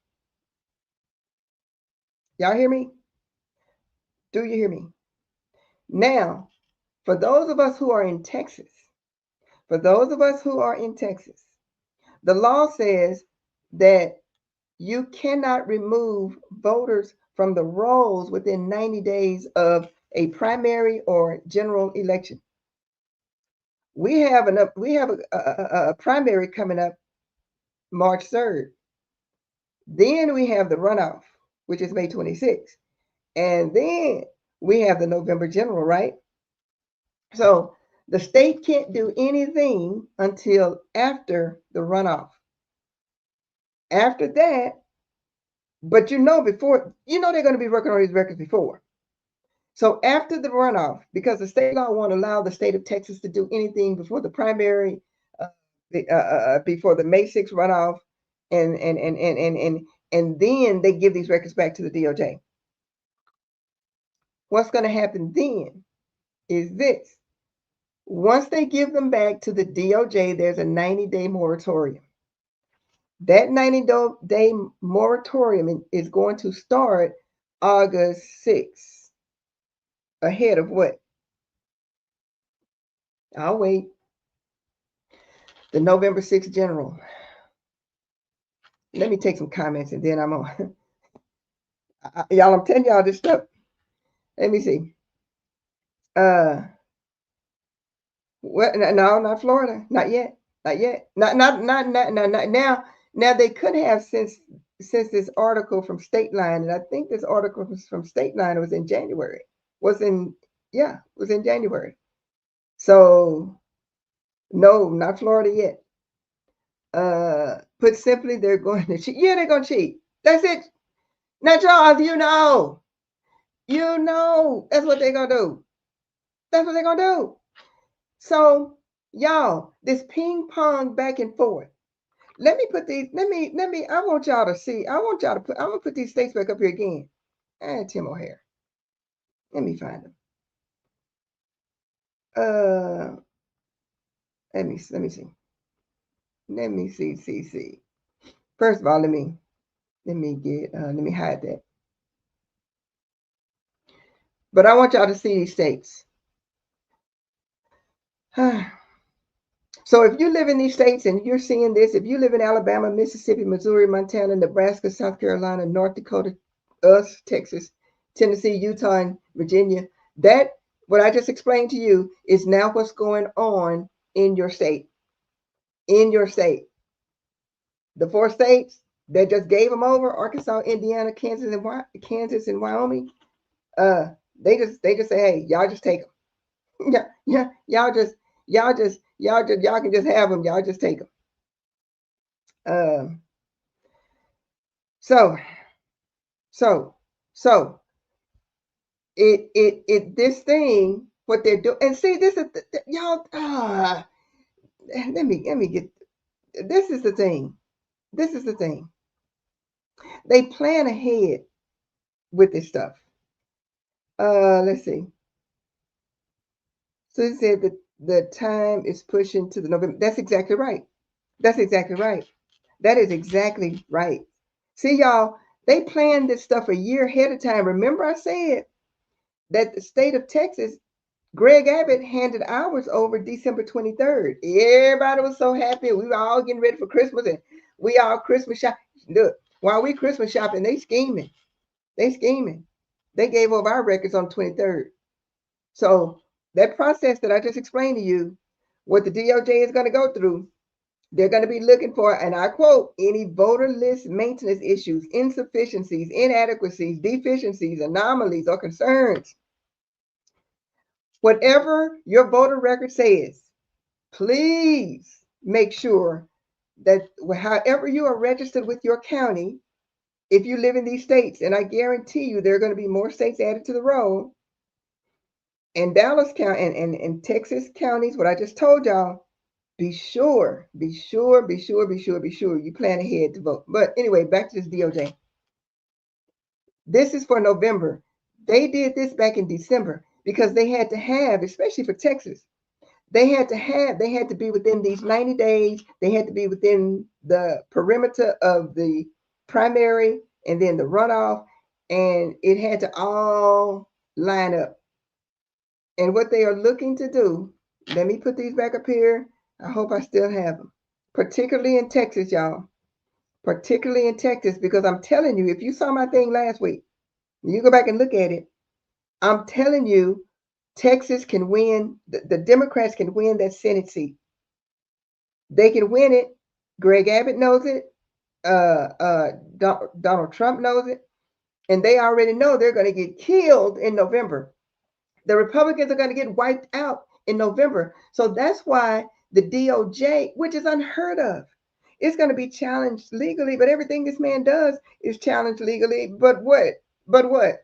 Speaker 1: Y'all hear me? Do you hear me? Now, for those of us who are in Texas, the law says that you cannot remove voters from the rolls within 90 days of a primary or general election. We have a primary coming up March 3rd. Then we have the runoff, which is May 26th. And then we have the November general, right? So the state can't do anything until after the runoff. After that, but they're going to be working on these records before. So after the runoff, because the state law won't allow the state of Texas to do anything before the primary, before the May 6th runoff, and then they give these records back to the DOJ. What's going to happen then is this. Once they give them back to the DOJ, there's a 90-day moratorium. That 90-day moratorium is going to start August 6th. Ahead of what? I'll wait. The November 6th general. Let me take some comments and then I'm on. Y'all, I'm telling y'all this stuff. Let me see. What? No, not Florida. Not yet. Not now. Now they could have since this article from State Line, and I think this article from State Line was in January. Was in January. So no, not Florida yet. Put simply, they're going to cheat. Yeah, they're going to cheat. That's it. Now, Charles, you know, that's what they're going to do. That's what they're going to do. So, y'all, this ping pong back and forth. Let me put these, I want y'all to see. I'm going to put these states back up here again. And Tim O'Hare. Let me find them. Let me see. Let me see. First of all, let me hide that. But I want y'all to see these states. So if you live in these states and you're seeing this, if you live in Alabama, Mississippi, Missouri, Montana, Nebraska, South Carolina, North Dakota, Texas, Tennessee, Utah, and Virginia, that What I just explained to you is now what's going on in your state. In your state. The 4 states that just gave them over, Arkansas, Indiana, Kansas, and Wyoming, they just say, hey, y'all just take them. Yeah, y'all can just have them. Y'all just take them. So this thing, what they're doing, and see, this is y'all. Let me get. This is the thing. This is the thing. They plan ahead with this stuff. Let's see. So it said that the time is pushing to the November. That's exactly right. That's exactly right. That is exactly right. See, y'all, they planned this stuff a year ahead of time. Remember, I said that the state of Texas, Greg Abbott handed ours over December 23rd. Everybody was so happy. We were all getting ready for Christmas, and we all Christmas shopping. Look, while we Christmas shopping, they scheming. They scheming. They gave over our records on the 23rd. So that process that I just explained to you, what the DOJ is going to go through, they're going to be looking for, and I quote, any voter list maintenance issues, insufficiencies, inadequacies, deficiencies, anomalies, or concerns. Whatever your voter record says, please make sure that however you are registered with your county, if you live in these states, and I guarantee you there are going to be more states added to the roll, and Dallas County and Texas counties, what I just told y'all, be sure you plan ahead to vote. But anyway, back to this DOJ. This is for November. They did this back in December because they had to have, especially for Texas, they had to be within these 90 days. They had to be within the perimeter of the primary and then the runoff, and it had to all line up. And what they are looking to do, let me put these back up here. I hope I still have them. Particularly in Texas, y'all. Particularly in Texas, because I'm telling you, if you saw my thing last week, you go back and look at it, I'm telling you, Texas can win, the Democrats can win that Senate seat. They can win it. Greg Abbott knows it. Donald Trump knows it. And they already know they're going to get killed in November. The Republicans are going to get wiped out in November. So that's why the DOJ, which is unheard of, it's going to be challenged legally. But everything this man does is challenged legally. But what? But what?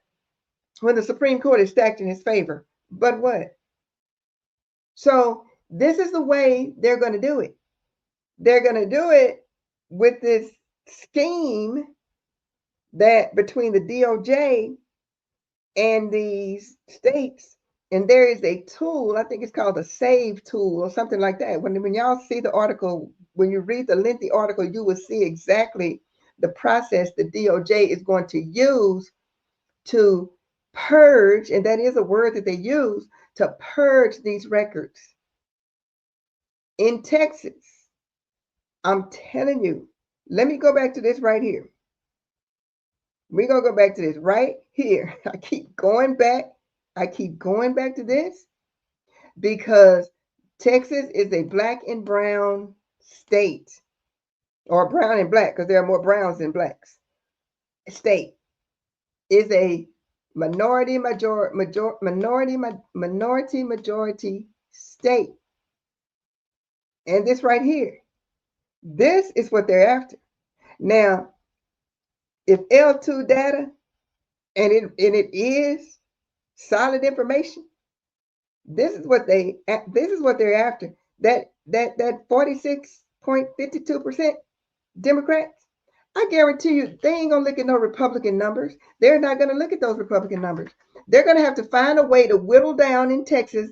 Speaker 1: When the Supreme Court is stacked in his favor. But what? So this is the way they're going to do it. They're going to do it with this scheme that between the DOJ and these states, and there is a tool, I think it's called a SAVE tool or something like that. When y'all see the article, when you read the lengthy article, you will see exactly the process the DOJ is going to use to purge, and that is a word that they use, to purge these records. In Texas, I'm telling you, let me go back to this right here. We're going to go back to this right here. I keep going back to this because Texas is a black and brown state, or brown and black, because there are more browns than blacks. State is a minority majority state. And this right here, this is what they're after. Now, if L2 data, and it is solid information, this is what they're after. That 46.52% Democrats, I guarantee you, they ain't gonna look at no Republican numbers. They're not gonna look at those Republican numbers. They're gonna have to find a way to whittle down in Texas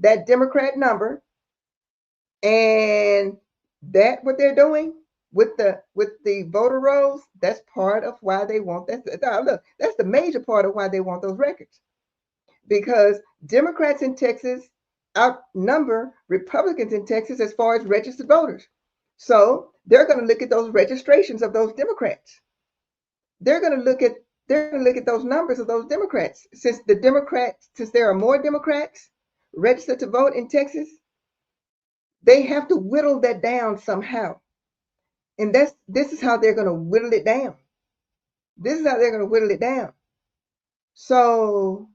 Speaker 1: that Democrat number, and that what they're doing with the voter rolls, that's part of why they want that. Look, that's the major part of why they want those records, because Democrats in Texas outnumber Republicans in Texas as far as registered voters. So they're going to look at those registrations of those Democrats. They're going to look at they're going to look at those numbers of those Democrats. Since there are more Democrats registered to vote in Texas, they have to whittle that down somehow. And this is how they're going to whittle it down. This is how they're going to whittle it down. So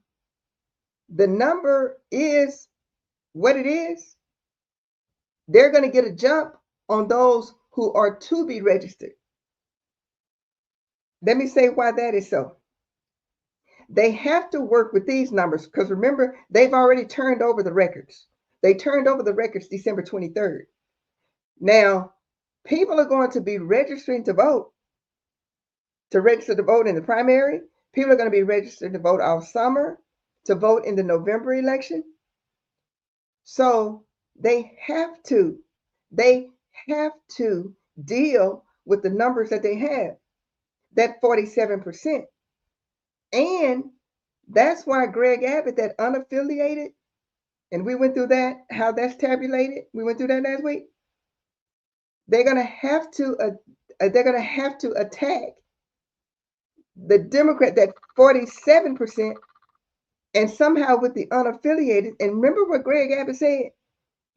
Speaker 1: the number is what it is. They're going to get a jump on those who are to be registered. Let me say why that is so. They have to work with these numbers because remember, they've already turned over the records. They turned over the records December 23rd. Now, people are going to be registering to vote, to register to vote in the primary. People are going to be registered to vote all summer, to vote in the November election. So they have to deal with the numbers that they have, that 47%. And that's why Greg Abbott, that unaffiliated, and we went through that, how that's tabulated. We went through that last week. They're going to have to attack the Democrat, that 47%, and somehow with the unaffiliated. And remember what Greg Abbott said?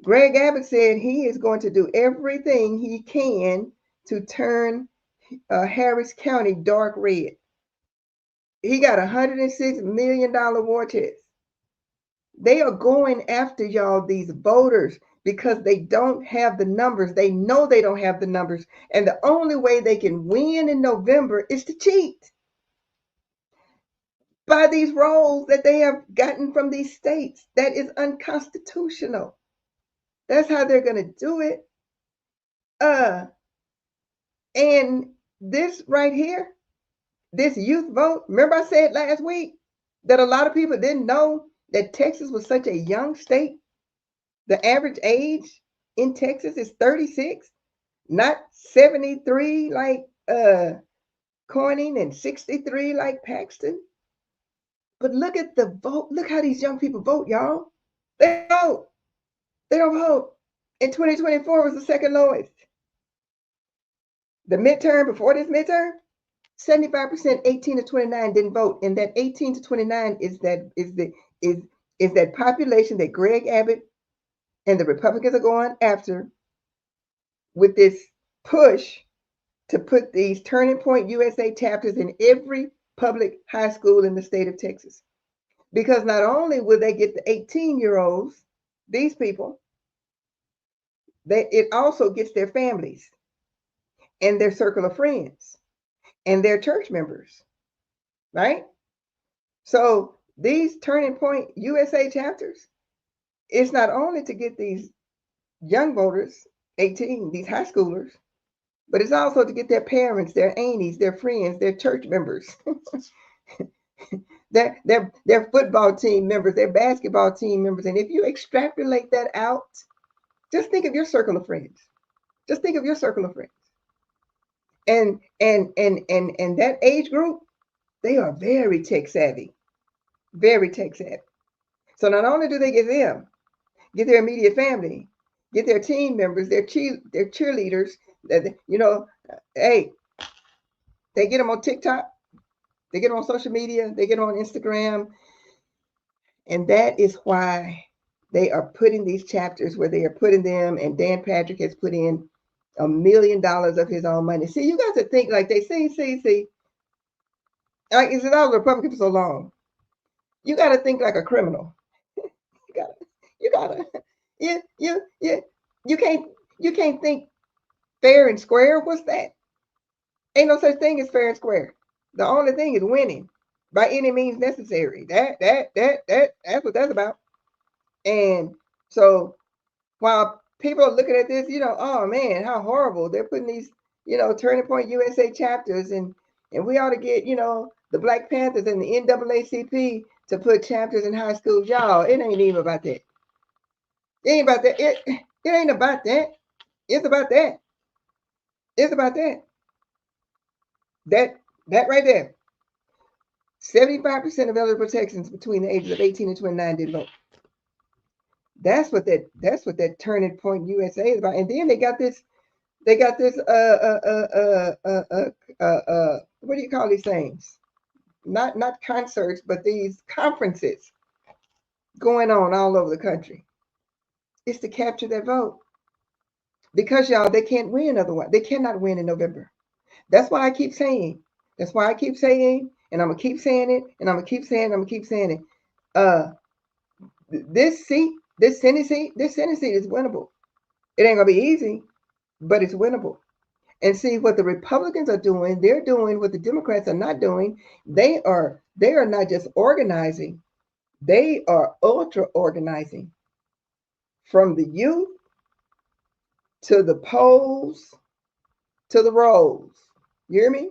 Speaker 1: Greg Abbott said he is going to do everything he can to turn Harris County dark red. He got $106 million war chest. They are going after y'all, these voters, because they don't have the numbers. They know they don't have the numbers. And the only way they can win in November is to cheat by these rolls that they have gotten from these states. That is unconstitutional. That's how they're going to do it. And this right here, this youth vote, remember I said last week that a lot of people didn't know that Texas was such a young state. The average age in Texas is 36, not 73 like Corning and 63 like Paxton. But look at the vote. Look how these young people vote, y'all. They vote. They don't vote. In 2024 was the second lowest. The midterm, before this midterm, 75% 18 to 29 didn't vote. And that 18 to 29 is that population that Greg Abbott and the Republicans are going after with this push to put these Turning Point USA chapters in every public high school in the state of Texas. Because not only will they get the 18-year-olds, these people, it also gets their families and their circle of friends and their church members, right? So these Turning Point USA chapters, it's not only to get these young voters, 18, these high schoolers, but it's also to get their parents, their aunties, their friends, their church members, their football team members, their basketball team members. And if you extrapolate that out, just think of your circle of friends. Just think of your circle of friends. And that age group, they are very tech savvy, very tech savvy. So not only do they get them, get their immediate family, get their team members, their cheerleaders, hey, they get them on TikTok, they get them on social media, they get them on Instagram. And that is why they are putting these chapters where they are putting them, and Dan Patrick has put in $1 million of his own money. See, you got to think like they see. Like, it's all the Republican for so long. You got to think like a criminal. You can't think fair and square. What's that? Ain't no such thing as fair and square. The only thing is winning by any means necessary. That's what that's about. And so while people are looking at this, oh man, how horrible. They're putting these, Turning Point USA chapters, and we ought to get, the Black Panthers and the NAACP to put chapters in high schools. Y'all, it ain't even about that. It ain't about that. It ain't about that. It's about that. It's about that. That right there. 75% of eligible Texans between the ages of 18 and 29 did vote. That's what that Turning Point USA is about. And then they got this what do you call these things? not concerts, but these conferences going on all over the country. It's to capture their vote. Because y'all, they can't win otherwise. They cannot win in November. That's why I keep saying. That's why I keep saying, and I'm gonna keep saying it, and I'm gonna keep saying, I'm gonna keep saying it. This seat, this Senate seat is winnable. It ain't gonna be easy, but it's winnable. And see what the Republicans are doing, they're doing what the Democrats are not doing. They are not just organizing, they are ultra organizing from the youth to the polls to the rolls. You hear me?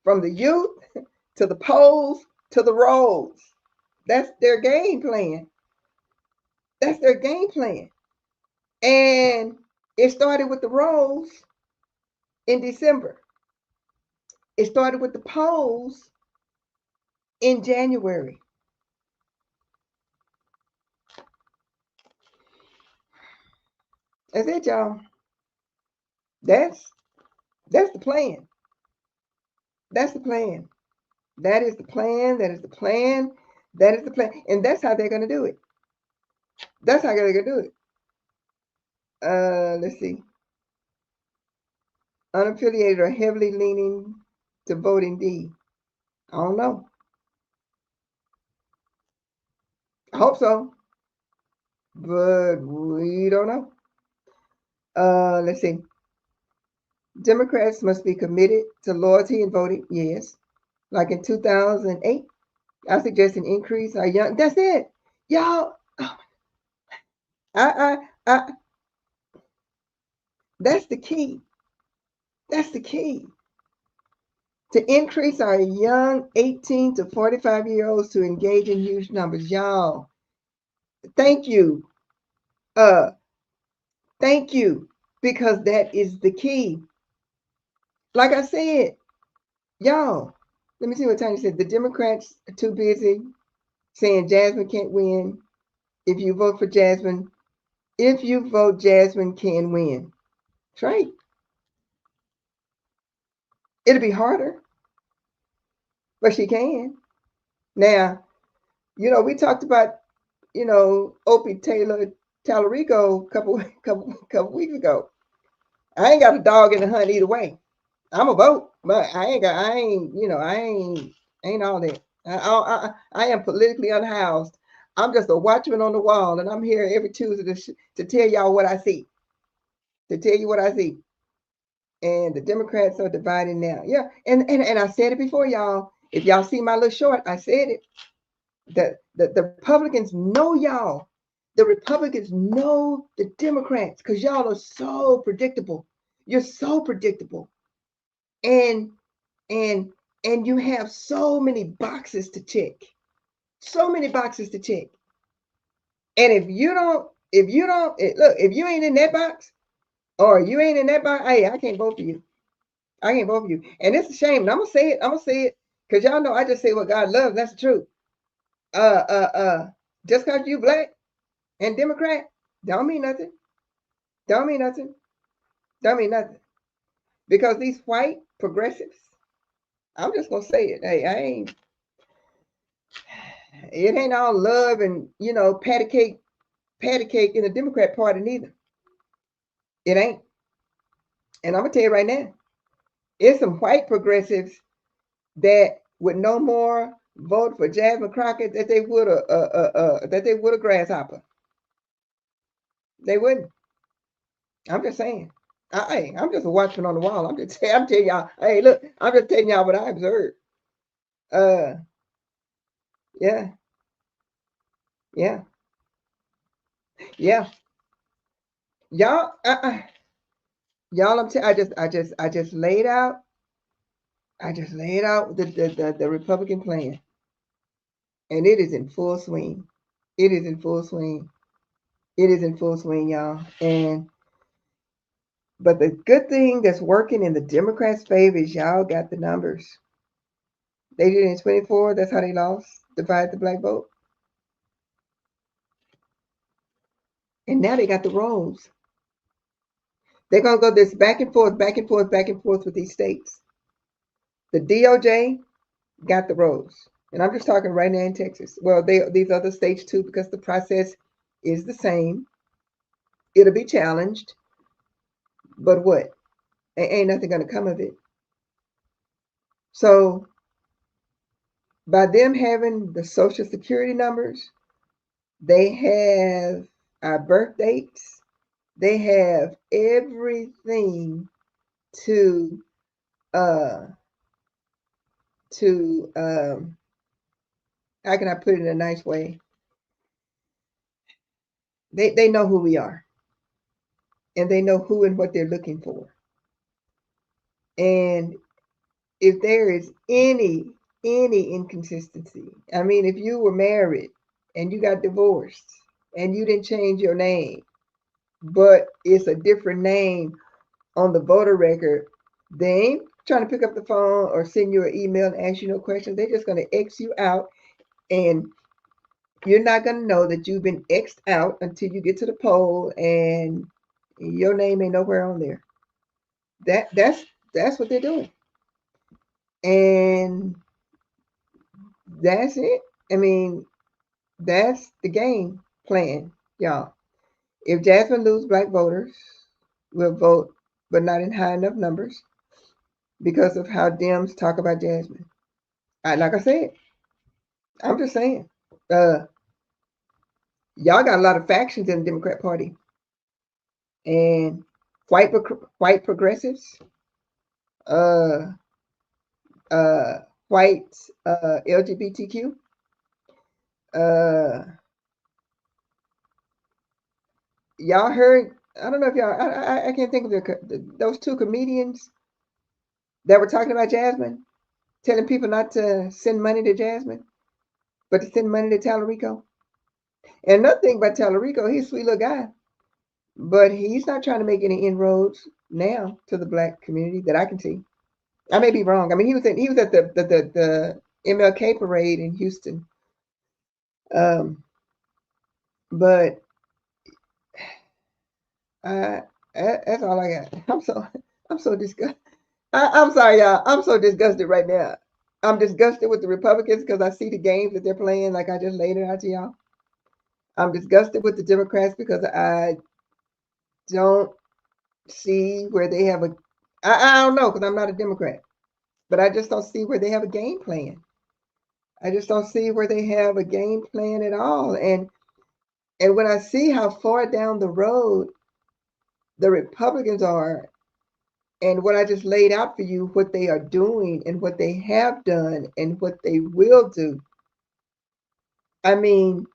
Speaker 1: From the youth to the polls to the rolls. That's their game plan. That's their game plan. And it started with the rolls in December. It started with the polls in January. That's it, y'all. That's the plan. That's the plan. That is the plan. That is the plan. That is the plan. And that's how they're going to do it. That's how they're going to do it. Let's see. Unaffiliated are heavily leaning to voting D. I don't know. I hope so. But we don't know. Let's see. Democrats must be committed to loyalty in voting. Yes. Like in 2008, I suggest an increase our young. That's it. Y'all. That's the key. That's the key. To increase our young 18 to 45-year-olds to engage in huge numbers. Y'all, thank you. Thank you. Because that is the key. Like I said, y'all, let me see what Tanya said. The Democrats are too busy saying Jasmine can't win. If you vote for Jasmine, if you vote, Jasmine can win. That's right. It'll be harder, but she can. Now, we talked about, Opie Talarico couple weeks ago. I ain't got a dog in the hunt either way. I'm a vote, but I ain't all that. I am politically unhoused. I'm just a watchman on the wall, and I'm here every Tuesday to tell y'all what I see. To tell you what I see. And the Democrats are dividing now. Yeah, and I said it before, y'all. If y'all see my little short, I said it. The Republicans know y'all. The Republicans know the Democrats because y'all are so predictable. You're so predictable. And you have so many boxes to check. So many boxes to check. And if you ain't in that box, or you ain't in that box, hey, I can't vote for you. I can't vote for you. And it's a shame. And I'm gonna say it because y'all know I just say what God loves. That's the truth. Just because you black and Democrat, don't mean nothing. Don't mean nothing. Don't mean nothing. Because these white progressives, I'm just gonna say it. Hey, it ain't all love and patty cake in the Democrat Party neither. It ain't. And I'm gonna tell you right now, it's some white progressives that would no more vote for Jasmine Crockett that they would a grasshopper. They wouldn't. I'm just saying. I'm just a watchman on the wall. I'm telling y'all. Hey, look, I'm just telling y'all what I observed. Yeah. Y'all, I just laid out. The Republican plan, and it is in full swing. It is in full swing. It is in full swing, y'all. But the good thing that's working in the Democrats' favor is y'all got the numbers. They did it in 24. That's how they lost. Divide the black vote. And now they got the rolls. They're going to go this back and forth with these states. The DOJ, got the roads. And I'm just talking right now in Texas. Well, these other states too, because the process is the same. It'll be challenged, but what? Ain't nothing gonna come of it. So by them having the social security numbers, they have our birth dates, they have everything to uh how can I put it in a nice way? They know who we are, and they know who and what they're looking for. And if there is any inconsistency, I mean, if you were married and you got divorced and you didn't change your name, but it's a different name on the voter record, they ain't trying to pick up the phone or send you an email and ask you no questions. They're just going to X you out, and you're not going to know that you've been X'd out until you get to the poll and your name ain't nowhere on there. That's what they're doing. And that's it. I mean, that's the game plan, y'all. If Jasmine loses, black voters will vote, but not in high enough numbers because of how Dems talk about Jasmine. Like I said, I'm just saying, y'all got a lot of factions in the Democrat Party, and white progressives, uh, white LGBTQ, y'all heard? I don't know if y'all. I can't think of those two comedians that were talking about Jasmine, telling people not to send money to Jasmine, but to send money to Talarico. And another thing about Talarico, he's a sweet little guy, but he's not trying to make any inroads now to the black community that I can see. I may be wrong. I mean, he was at the MLK parade in Houston, but that's all I got. I'm so disgusted. I'm sorry, y'all. I'm so disgusted right now. I'm disgusted with the Republicans because I see the games that they're playing, like I just laid it out to y'all. I'm disgusted with the Democrats because I don't see where they have a. I don't know, because I'm not a Democrat, but I just don't see where they have a game plan. I just don't see where they have a game plan at all. And when I see how far down the road the Republicans are, and what I just laid out for you, what they are doing and what they have done and what they will do. I mean,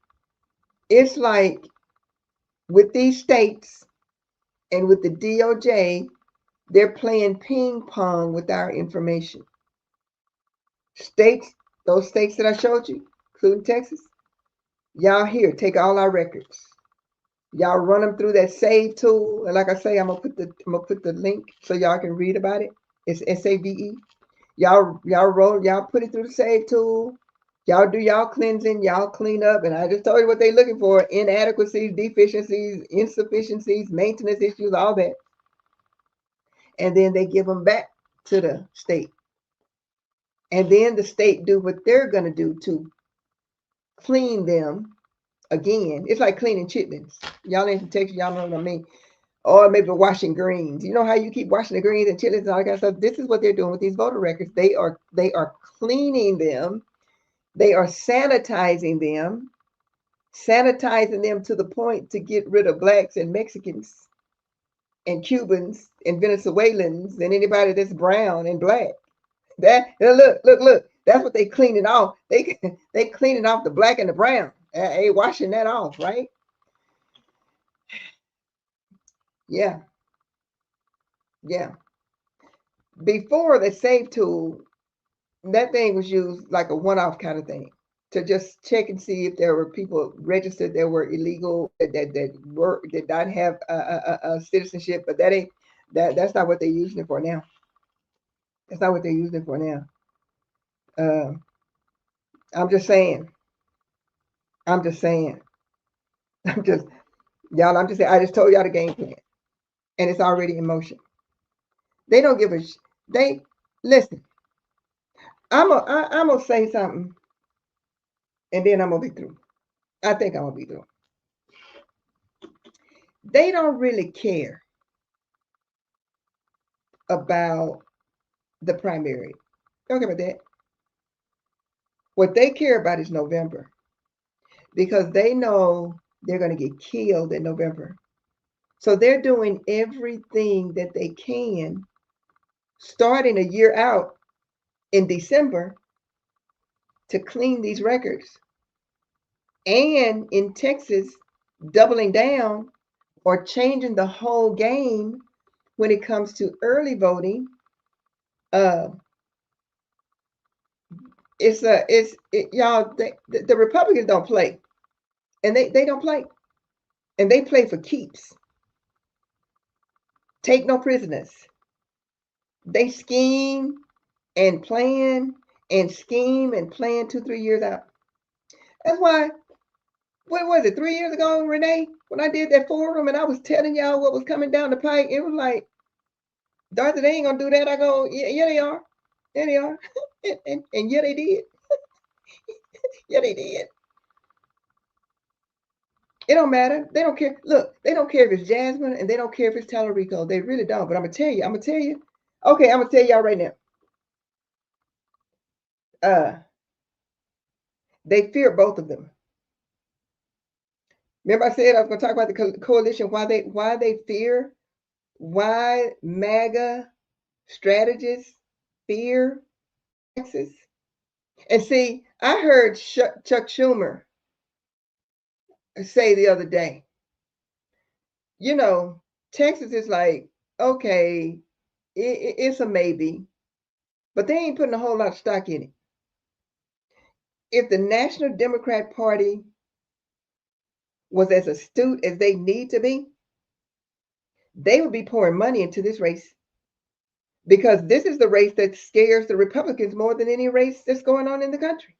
Speaker 1: it's like with these states and with the DOJ, they're playing ping pong with our information. States, those states that I showed you, including Texas, y'all here, take all our records. Y'all run them through that save tool. And like I say, I'm gonna put the link so y'all can read about it. It's SAVE. Y'all put it through the save tool. Y'all do y'all cleansing, y'all clean up. And I just told you what they're looking for: inadequacies, deficiencies, insufficiencies, maintenance issues, all that. And then they give them back to the state. And then the state do what they're gonna do to clean them again. It's like cleaning chitlins. Y'all in Texas, y'all know what I mean. Or maybe washing greens. You know how you keep washing the greens and chitlins and all that kind of stuff? This is what they're doing with these voter records. They are cleaning them. They are sanitizing them to the point to get rid of blacks and Mexicans and Cubans and Venezuelans and anybody that's brown and black. That look. That's what they cleaning off. They cleaning off the black and the brown. They washing that off, right? Yeah. Before the save tool, that thing was used like a one-off kind of thing to just check and see if there were people registered that were illegal, that did not have a citizenship. But that's not what they're using it for now. That's not what they're using it for now. I'm just saying. I just saying. I just told y'all the game plan, and it's already in motion. They don't give a. Listen. I'm gonna say something, and then I'm gonna be through. I think I'm gonna be through. They don't really care about the primary. Don't care about that. What they care about is November, because they know they're going to get killed in November. So they're doing everything that they can, starting a year out in December, to clean these records. And in Texas, doubling down or changing the whole game when it comes to early voting. Y'all, the Republicans don't play, and they don't play, and they play for keeps. Take no prisoners. They scheme and plan and scheme and plan 2-3 years out. That's why, what was it, 3 years ago, Renee, when I did that forum and I was telling y'all what was coming down the pike, it was like, Dorothy, they ain't gonna do that. I go, yeah they are. Yeah, they are. and yeah, they did. Yeah, they did. It don't matter. They don't care. Look, they don't care if it's Jasmine, and they don't care if it's Talarico. They really don't. But I'm gonna tell you. Okay, I'm gonna tell y'all right now. They fear both of them. Remember, I said I was gonna talk about the coalition. Why they fear? Why MAGA strategists fear Texas? And see, I heard Chuck Schumer say the other day, Texas is like, okay, it's a maybe, but they ain't putting a whole lot of stock in it. If the National Democrat Party was as astute as they need to be, they would be pouring money into this race, because this is the race that scares the Republicans more than any race that's going on in the country.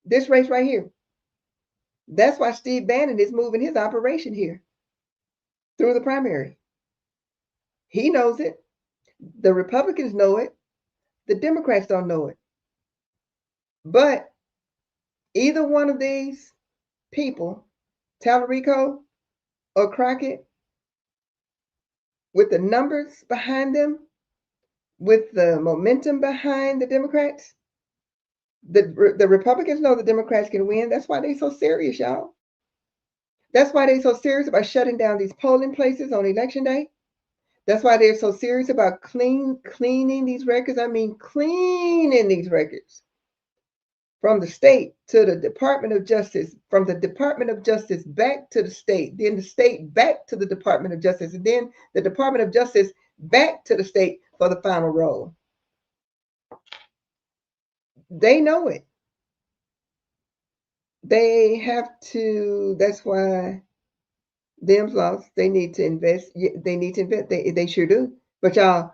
Speaker 1: This race right here. That's why Steve Bannon is moving his operation here through the primary. He knows it. The Republicans know it. The Democrats don't know it. But either one of these people, Talarico or Crockett, with the numbers behind them, with the momentum behind the Democrats, the Republicans know the Democrats can win. That's why they're so serious, y'all. That's why they're so serious about shutting down these polling places on election day. That's why they're so serious about cleaning these records. I mean, cleaning these records from the state to the Department of Justice, from the Department of Justice back to the state, then the state back to the Department of Justice, and then the Department of Justice back to the state for the final roll. They know it. They have to, that's why them's lost. They need to invest. They need to invest. They sure do. But y'all,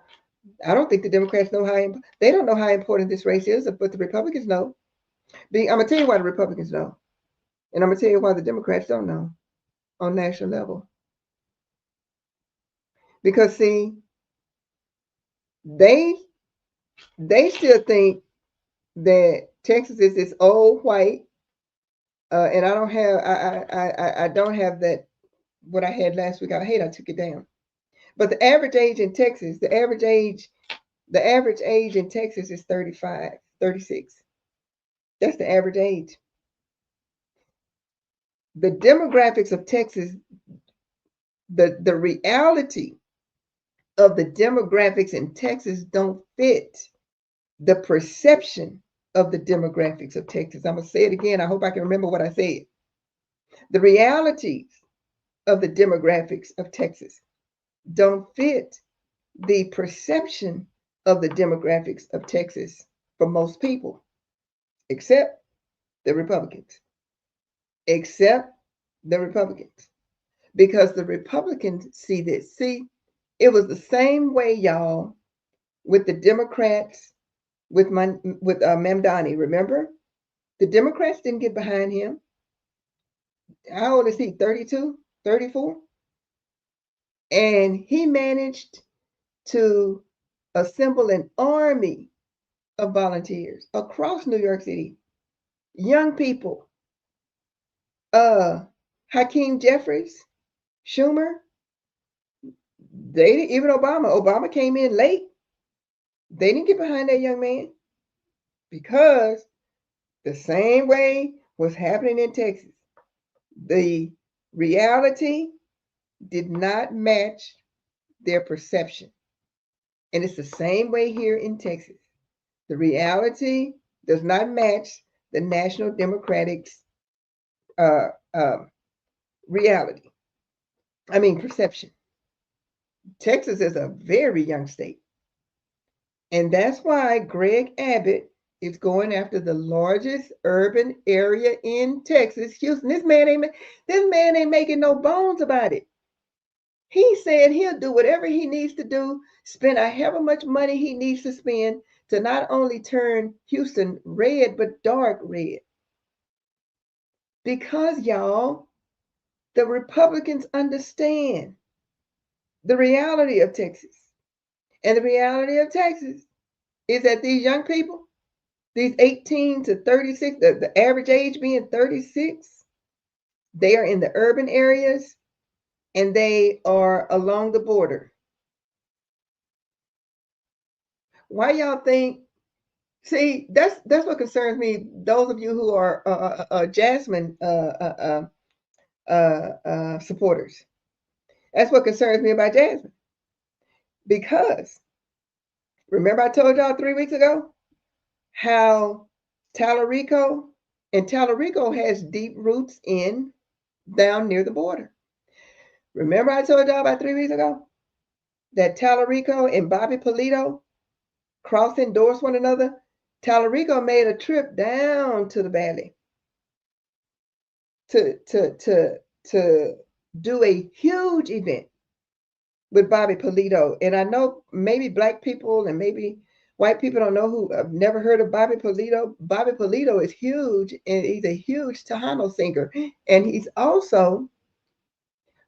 Speaker 1: I don't think the Democrats know they don't know how important this race is, but the Republicans know. I'm going to tell you why the Republicans know. And I'm going to tell you why the Democrats don't know on national level. Because see, they still think that Texas is this old white, and I don't have that what I had last week. I took it down. But the average age in Texas, the average age in Texas is 35, 36. That's the average age. The demographics of Texas, the reality of the demographics in Texas don't fit the perception of the demographics of Texas. I'm going to say it again. I hope I can remember what I said. The realities of the demographics of Texas don't fit the perception of the demographics of Texas for most people, except the Republicans. Except the Republicans. Because the Republicans see this. See, it was the same way, y'all, with the Democrats, with Mamdani. Remember? The Democrats didn't get behind him. How old is he? 32? 34? And he managed to assemble an army of volunteers across New York City, young people, Hakeem Jeffries, Schumer, they didn't, even Obama came in late. They didn't get behind that young man because the same way was happening in Texas. The reality did not match their perception. And it's the same way here in Texas. The reality does not match the National Democratic's reality. I mean, perception. Texas is a very young state. And that's why Greg Abbott is going after the largest urban area in Texas, Houston. This man ain't making no bones about it. He said he'll do whatever he needs to do, spend however much money he needs to spend to not only turn Houston red, but dark red. Because, y'all, the Republicans understand the reality of Texas. And the reality of Texas is that these young people, these 18 to 36, the average age being 36, they are in the urban areas and they are along the border. Why y'all think? See, that's what concerns me. Those of you who are Jasmine supporters, that's what concerns me about Jasmine. Because remember, I told y'all 3 weeks ago how Talarico has deep roots in down near the border. Remember, I told y'all about 3 weeks ago that Talarico and Bobby Polito cross-endorsed one another. Talarico made a trip down to the valley to do a huge event with Bobby Polito. And I know maybe Black people and maybe white people don't know who have never heard of Bobby Polito. Bobby Polito is huge, and he's a huge Tejano singer. And he's also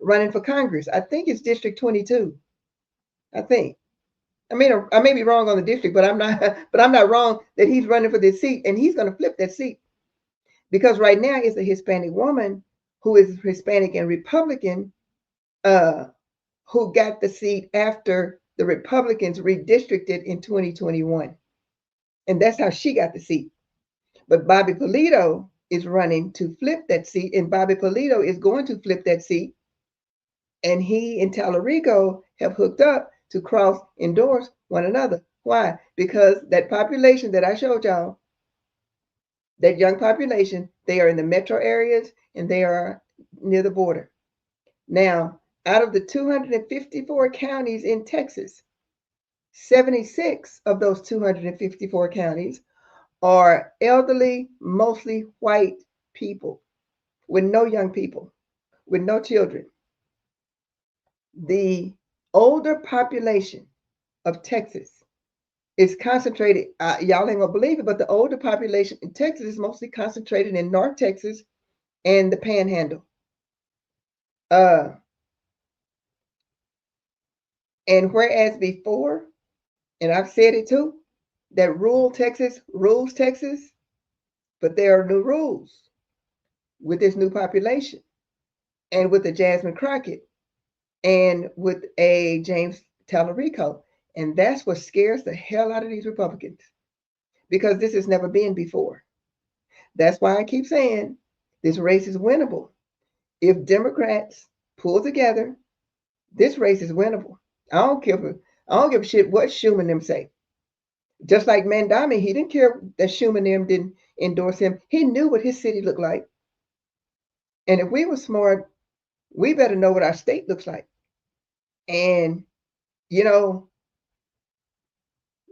Speaker 1: running for Congress. I think it's District 22. I think. I mean, I may be wrong on the district, but I'm not wrong that he's running for this seat, and he's going to flip that seat. Because right now it's a Hispanic woman who is Hispanic and Republican who got the seat after the Republicans redistricted in 2021. And that's how she got the seat. But Bobby Polito is running to flip that seat, and Bobby Polito is going to flip that seat. And he and Talarico have hooked up to cross-endorse one another. Why? Because that population that I showed y'all, that young population, they are in the metro areas and they are near the border. Now, out of the 254 counties in Texas, 76 of those 254 counties are elderly, mostly white people with no young people, with no children. The older population of Texas is concentrated, y'all ain't gonna believe it, but the older population in Texas is mostly concentrated in North Texas and the Panhandle. And whereas before, and I've said it too, that rural Texas rules Texas, but there are new rules with this new population and with the Jasmine Crockett and with a James Talarico. And that's what scares the hell out of these Republicans, because this has never been before. That's why I keep saying this race is winnable. If Democrats pull together, this race is winnable. I don't give a shit what Schumer and them say. Just like Mandami, he didn't care that Schumer and them didn't endorse him. He knew what his city looked like. And if we were smart, we better know what our state looks like. And, you know,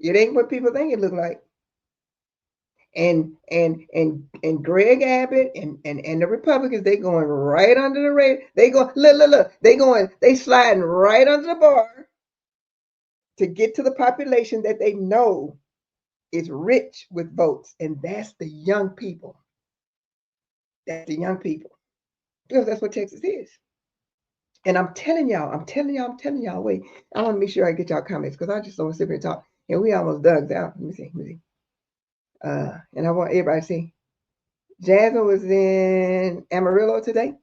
Speaker 1: it ain't what people think it look like. And Greg Abbott and the Republicans, they going right under the radar. They go, look, they sliding right under the bar to get to the population that they know is rich with votes. And that's the young people. That's the young people. Because that's what Texas is. And I'm telling y'all, wait, I want to make sure I get y'all comments because I just don't want to sit here and talk. And we almost dug out. Let me see. And I want everybody to see. Jasmine was in Amarillo today,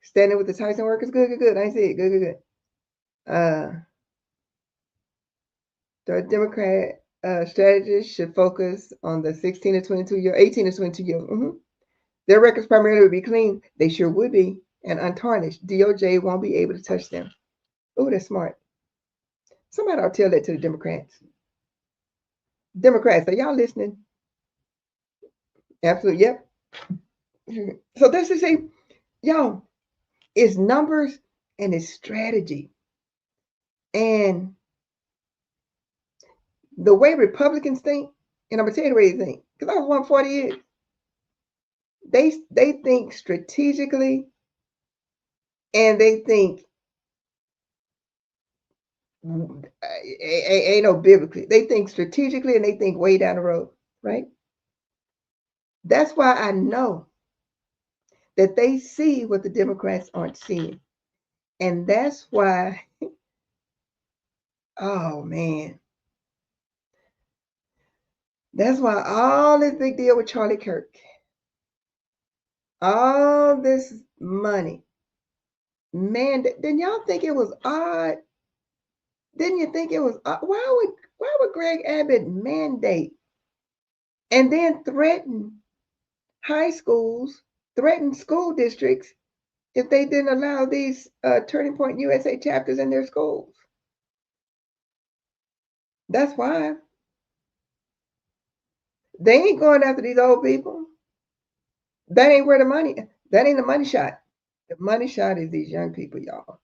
Speaker 1: standing with the Tyson workers. Good, good, good. I see it. Good, good, good. The Democrat strategists should focus on the 16 to 22 year, 18 to 22 year. Their records primarily would be clean. They sure would be, and untarnished. DOJ won't be able to touch them. Oh, that's smart. Somebody ought to tell that to the Democrats. Democrats, are y'all listening? Absolutely, yep. So that's to say, y'all, it's numbers and it's strategy. And the way Republicans think, and I'm gonna tell you the way they think, because I was 140 years. They think strategically, and they think ain't no biblically. They think strategically and they think way down the road, right? That's why I know that they see what the Democrats aren't seeing. And that's why, oh man, that's why all this big deal with Charlie Kirk, all this money, man, didn't y'all think it was odd? Didn't you think it was odd? Why would Greg Abbott mandate and then threaten high schools, threaten school districts if they didn't allow these Turning Point USA chapters in their schools? That's why. They ain't going after these old people. That ain't where the money, that ain't the money shot. The money shot is these young people, y'all.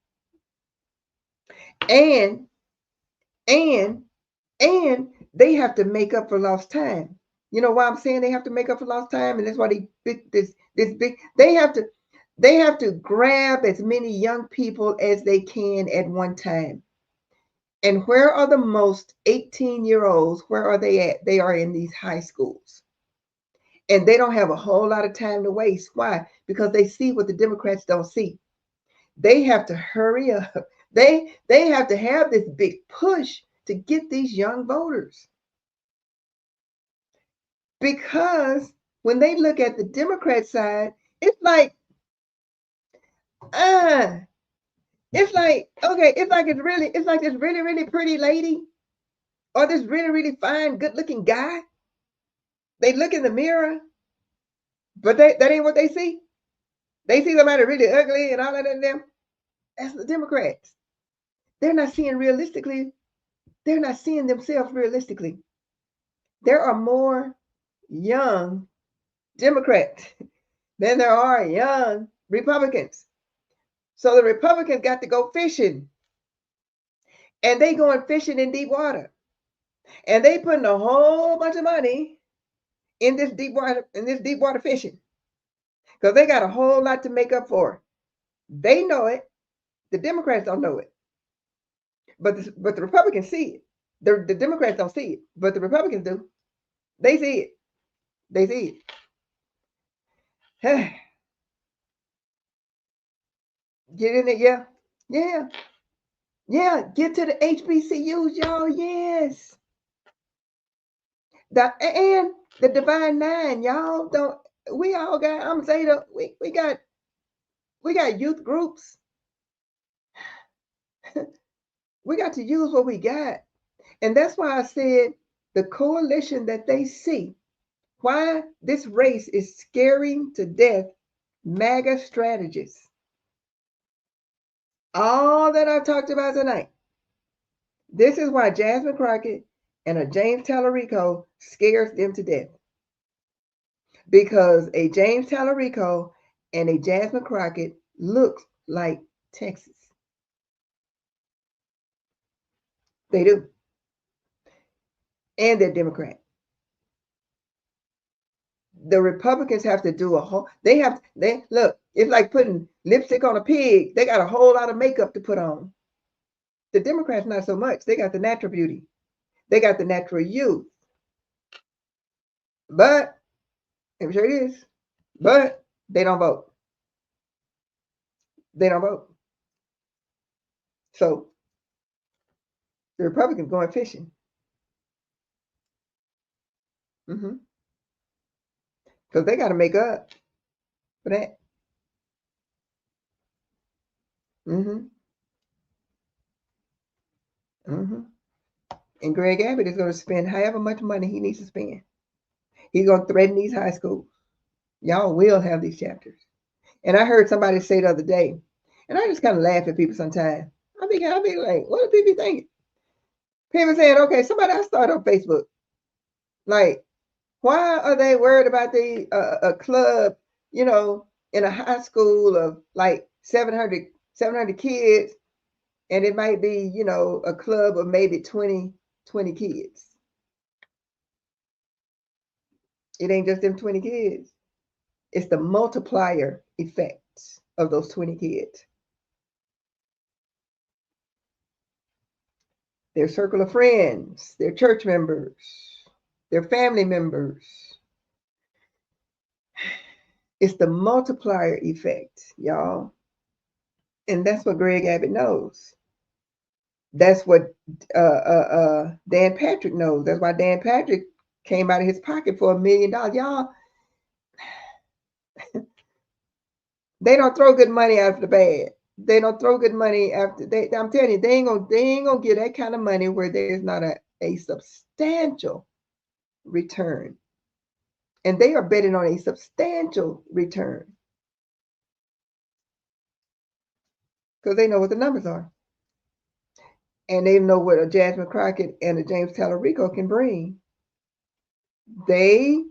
Speaker 1: And they have to make up for lost time. You know why I'm saying they have to make up for lost time? And that's why they have to grab as many young people as they can at one time. And where are the most 18-year-olds? Where are they at? They are in these high schools. And they don't have a whole lot of time to waste. Why? Because they see what the Democrats don't see. They have to hurry up. They have to have this big push to get these young voters. Because when they look at the Democrat side, it's like, okay, it's like this really, really pretty lady or this really, really fine, good-looking guy. They look in the mirror, but that ain't what they see. They see somebody really ugly and all that in them. That's the Democrats. They're not seeing realistically. They're not seeing themselves realistically. There are more young Democrats than there are young Republicans. So the Republicans got to go fishing. And they going fishing in deep water. And they putting a whole bunch of money in this deep water fishing. Because they got a whole lot to make up for. They know it. The Democrats don't know it. But the Republicans see it. The Democrats don't see it, but the Republicans do. They see it. They see it. Get in it, yeah. Yeah. Yeah. Get to the HBCUs, y'all. Yes. And the Divine Nine, y'all. Don't we all got, I'm saying we got youth groups. We got to use what we got. And that's why I said the coalition that they see, why this race is scaring to death MAGA strategists. All that I've talked about tonight. This is why Jasmine Crockett and a James Talarico scares them to death. Because a James Talarico and a Jasmine Crockett looks like Texas. They do. And they're Democrat. The Republicans have to do they look, it's like putting lipstick on a pig. They got a whole lot of makeup to put on. The Democrats, not so much. They got the natural beauty. They got the natural youth. But, I'm sure it is, but they don't vote. They don't vote. So, the Republicans going fishing. Because they got to make up for that. And Greg Abbott is going to spend however much money he needs to spend. He's going to threaten these high schools. Y'all will have these chapters. And I heard somebody say the other day, and I just kind of laugh at people sometimes. I'll be like, what do people thinking? People saying, okay, somebody I started on Facebook. Like, why are they worried about a club, in a high school of like 700 kids, and it might be, a club of maybe 20 kids. It ain't just them 20 kids. It's the multiplier effects of those 20 kids. Their circle of friends, their church members, their family members. It's the multiplier effect, y'all. And that's what Greg Abbott knows. That's what Dan Patrick knows. That's why Dan Patrick came out of his pocket for $1 million. Y'all, they don't throw good money after the bad. They don't throw good money after I'm telling you, they ain't gonna get that kind of money where there's not a substantial return. And they are betting on a substantial return. Because they know what the numbers are. And they know what a Jasmine Crockett and a James Talarico can bring. They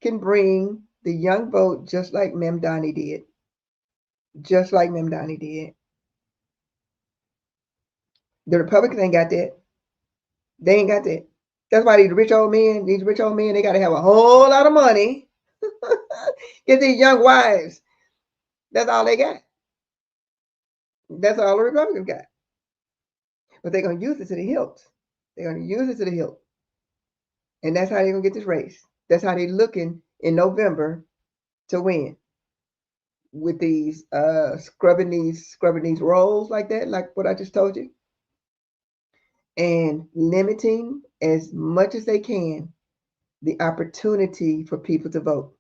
Speaker 1: can bring the young vote just like Mem Donnie did. Just like Mem Donnie did. The Republicans ain't got that. They ain't got that. That's why these rich old men, they got to have a whole lot of money. Get these young wives. That's all they got. That's all the Republicans got. But they're going to use it to the hilt. They're going to use it to the hilt. And that's how they're going to get this race. That's how they're looking in November to win. With these scrubbing these rolls like that, like what I just told you. And limiting as much as they can the opportunity for people to vote.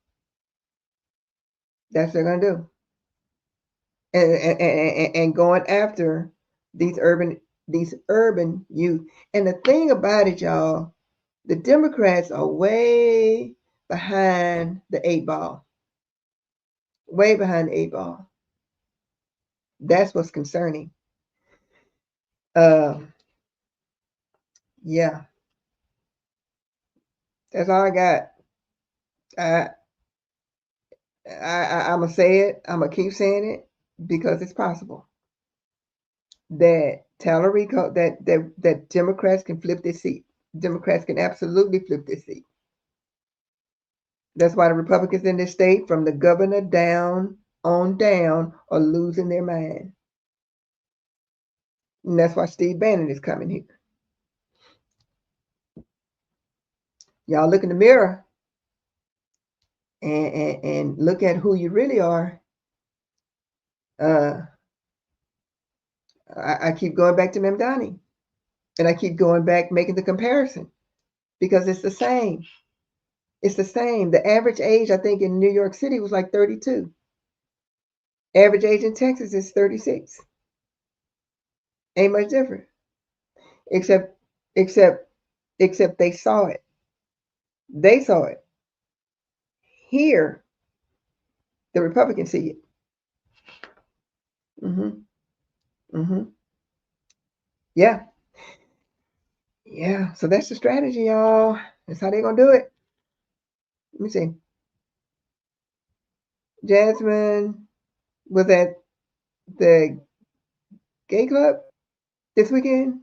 Speaker 1: That's what they're going to do. And going after these urban youth. And the thing about it, y'all, the Democrats are way behind the 8 ball. Way behind the 8 ball. That's what's concerning. Yeah. That's all I got. I'm going to say it. I'm going to keep saying it because it's possible that Talarico, that Democrats can flip this seat. Democrats can absolutely flip this seat. That's why the Republicans in this state, from the governor down on down, are losing their mind. And that's why Steve Bannon is coming here. Y'all look in the mirror and look at who you really are. I keep going back to Mem Donnie. And I keep going back making the comparison because it's the same. It's the same. The average age, I think, in New York City was like 32. Average age in Texas is 36. Ain't much different. Except they saw it. They saw it. Here, the Republicans see it. Yeah. Yeah. So that's the strategy, y'all. That's how they're going to do it. Let me see. Jasmine was at the gay club this weekend.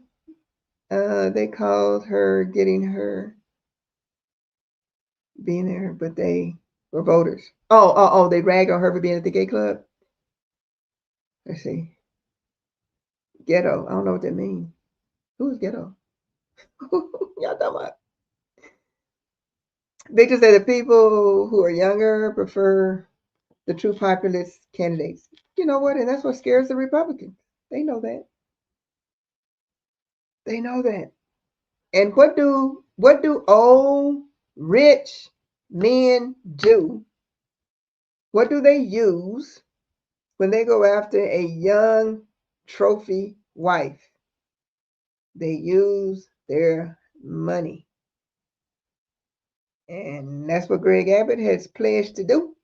Speaker 1: They called her getting her being there, but they were voters. Oh, they ragged on her for being at the gay club. Let's see. Ghetto. I don't know what that means. Who's ghetto? Y'all talking about? They just say the people who are younger prefer the true populist candidates. You know what? And that's what scares the Republicans. They know that. They know that. And what do old rich men do? What do they use when they go after a young trophy wife? They use their money. And that's what Greg Abbott has pledged to do.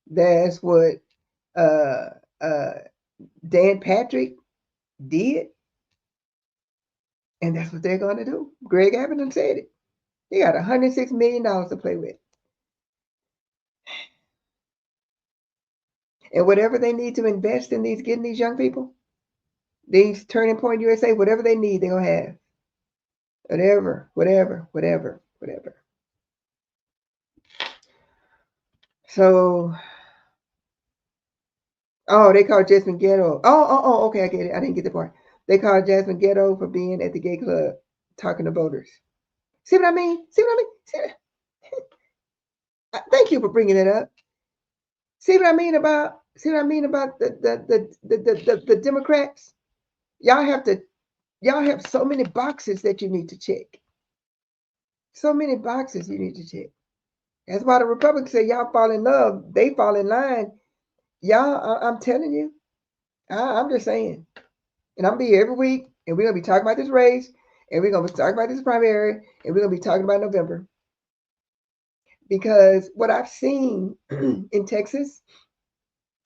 Speaker 1: That's what uh, Dan Patrick did. And that's what they're going to do. Greg Abbott done said it. He got $106 million to play with. And whatever they need to invest in getting these young people, these Turning Point USA, whatever they need, they're going to have. Whatever. So, oh, they called Jasmine ghetto. Okay, I get it. I didn't get the part. They called Jasmine ghetto for being at the gay club talking to voters. See what I mean? Thank you for bringing it up. See what I mean about the Democrats? Y'all have so many boxes that you need to check. So many boxes you need to check. That's why the Republicans say y'all fall in love. They fall in line. Y'all, I'm telling you. I'm just saying. And I'm going to be here every week, and we're going to be talking about this race, and we're going to be talking about this primary, and we're going to be talking about November. Because what I've seen in Texas,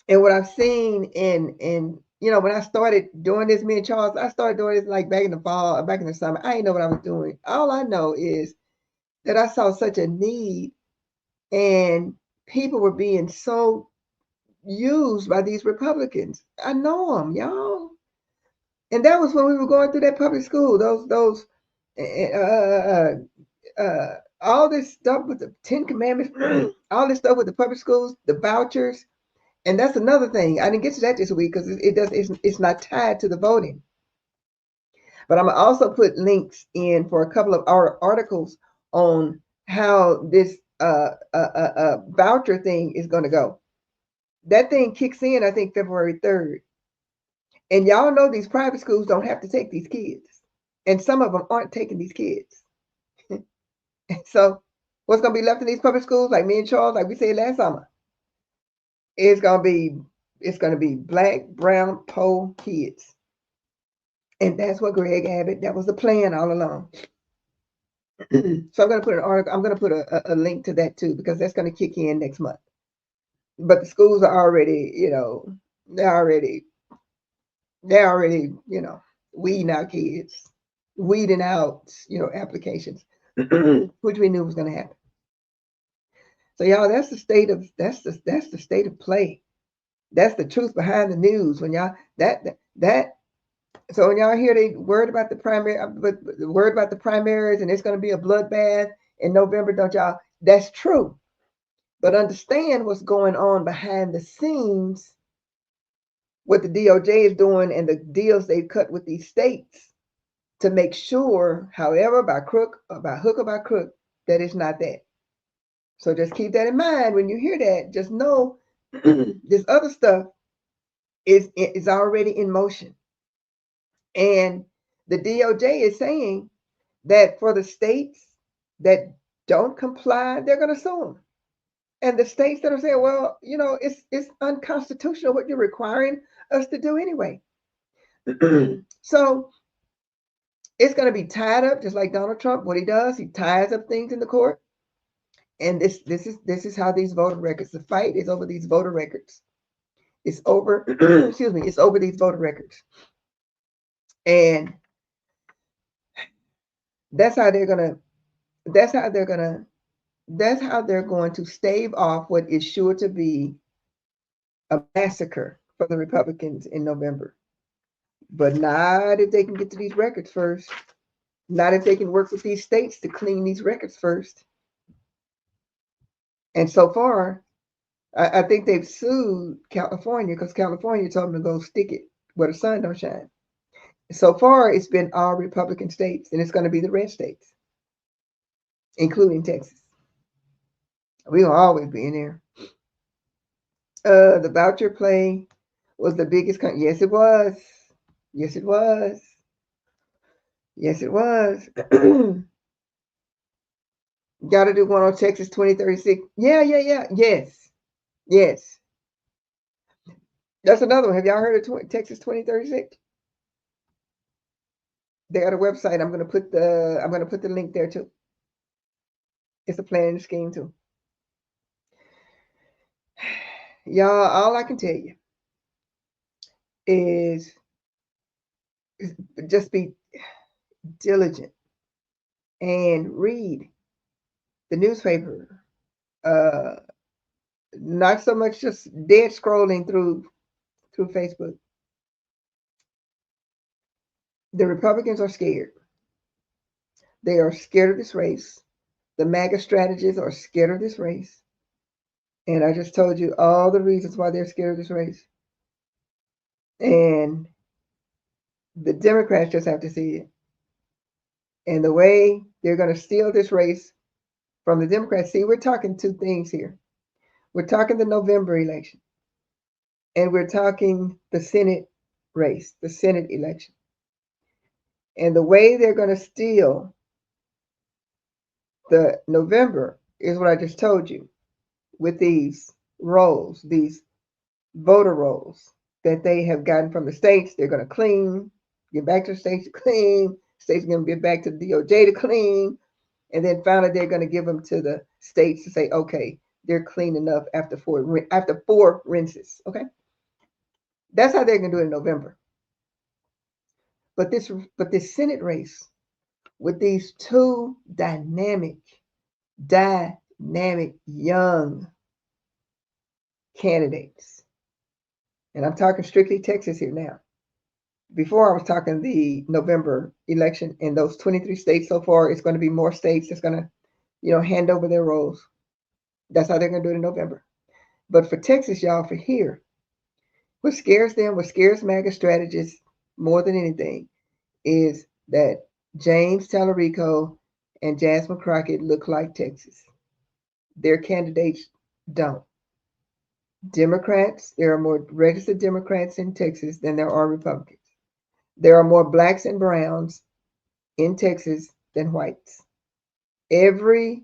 Speaker 1: and what I've seen in when I started doing this, me and Charles, I started doing this like back in the fall, back in the summer. I didn't know what I was doing. All I know is that I saw such a need, and people were being so used by these Republicans. I know them, y'all. And that was when we were going through that public school, all this stuff with the 10 Commandments, all this stuff with the public schools, the vouchers. And that's another thing. I didn't get to that this week because it's not tied to the voting. But I'm going to also put links in for a couple of articles on how this voucher thing is going to go. That thing kicks in, I think, February 3rd. And y'all know these private schools don't have to take these kids. And some of them aren't taking these kids. So what's going to be left in these public schools, like me and Charles, like we said last summer, it's going to be black, brown, poor kids. And that's what Greg Abbott, that was the plan all along. So I'm going to put an article, I'm going to put a link to that too, because that's going to kick in next month. But the schools are already, they're already, weeding out kids, weeding out, applications, which we knew was going to happen. So y'all, that's the state of play. That's the truth behind the news. When y'all so when y'all hear they worried about the primary, worried about the primaries, and it's going to be a bloodbath in November, don't y'all? That's true. But understand what's going on behind the scenes, what the DOJ is doing and the deals they've cut with these states to make sure, however, by hook or by crook, that it's not that. So just keep that in mind when you hear that. Just know this other stuff is already in motion. And the DOJ is saying that for the states that don't comply, they're going to sue them. And the states that are saying, well, it's unconstitutional what you're requiring us to do anyway. So it's going to be tied up, just like Donald Trump. What he does, he ties up things in the court. And this is how these voter records. The fight is over these voter records. It's over. Excuse me. It's over these voter records, and that's how they're going to stave off what is sure to be a massacre for the Republicans in November. But not if they can get to these records first. Not if they can work with these states to clean these records first. And so far, I think they've sued California because California told them to go stick it where the sun don't shine. So far, it's been all Republican states, and it's going to be the red states, including Texas. We will always be in there. The voucher play was the biggest. Yes, it was. Yes, it was. Yes, it was. Got to do one on Texas 2036. Yeah. Yes. That's another one. Have y'all heard of Texas 2036? They got a website. I'm gonna put the link there too. It's a plan and scheme too. Y'all, all I can tell you is just be diligent and read the newspaper. Not so much just dead scrolling through Facebook. The Republicans are scared. They are scared of this race. The MAGA strategists are scared of this race. And I just told you all the reasons why they're scared of this race. And the Democrats just have to see it. And the way they're going to steal this race from the Democrats. See, we're talking two things here. We're talking the November election. And we're talking the Senate race, the Senate election. And the way they're going to steal the November is what I just told you with these rolls, these voter rolls that they have gotten from the states. They're going to clean, get back to the states to clean. States are going to get back to the DOJ to clean. And then finally, they're going to give them to the states to say, okay, they're clean enough after four rinses. Okay. That's how they're going to do it in November. But this Senate race with these two dynamic young candidates, and I'm talking strictly Texas here now. Before I was talking the November election in those 23 states so far. It's going to be more states that's going to, hand over their roles. That's how they're going to do it in November. But for Texas, y'all, for here, what scares them, what scares MAGA strategists more than anything is that James Talarico and Jasmine Crockett look like Texas. Their candidates don't. Democrats, there are more registered Democrats in Texas than there are Republicans. There are more blacks and browns in Texas than whites. Every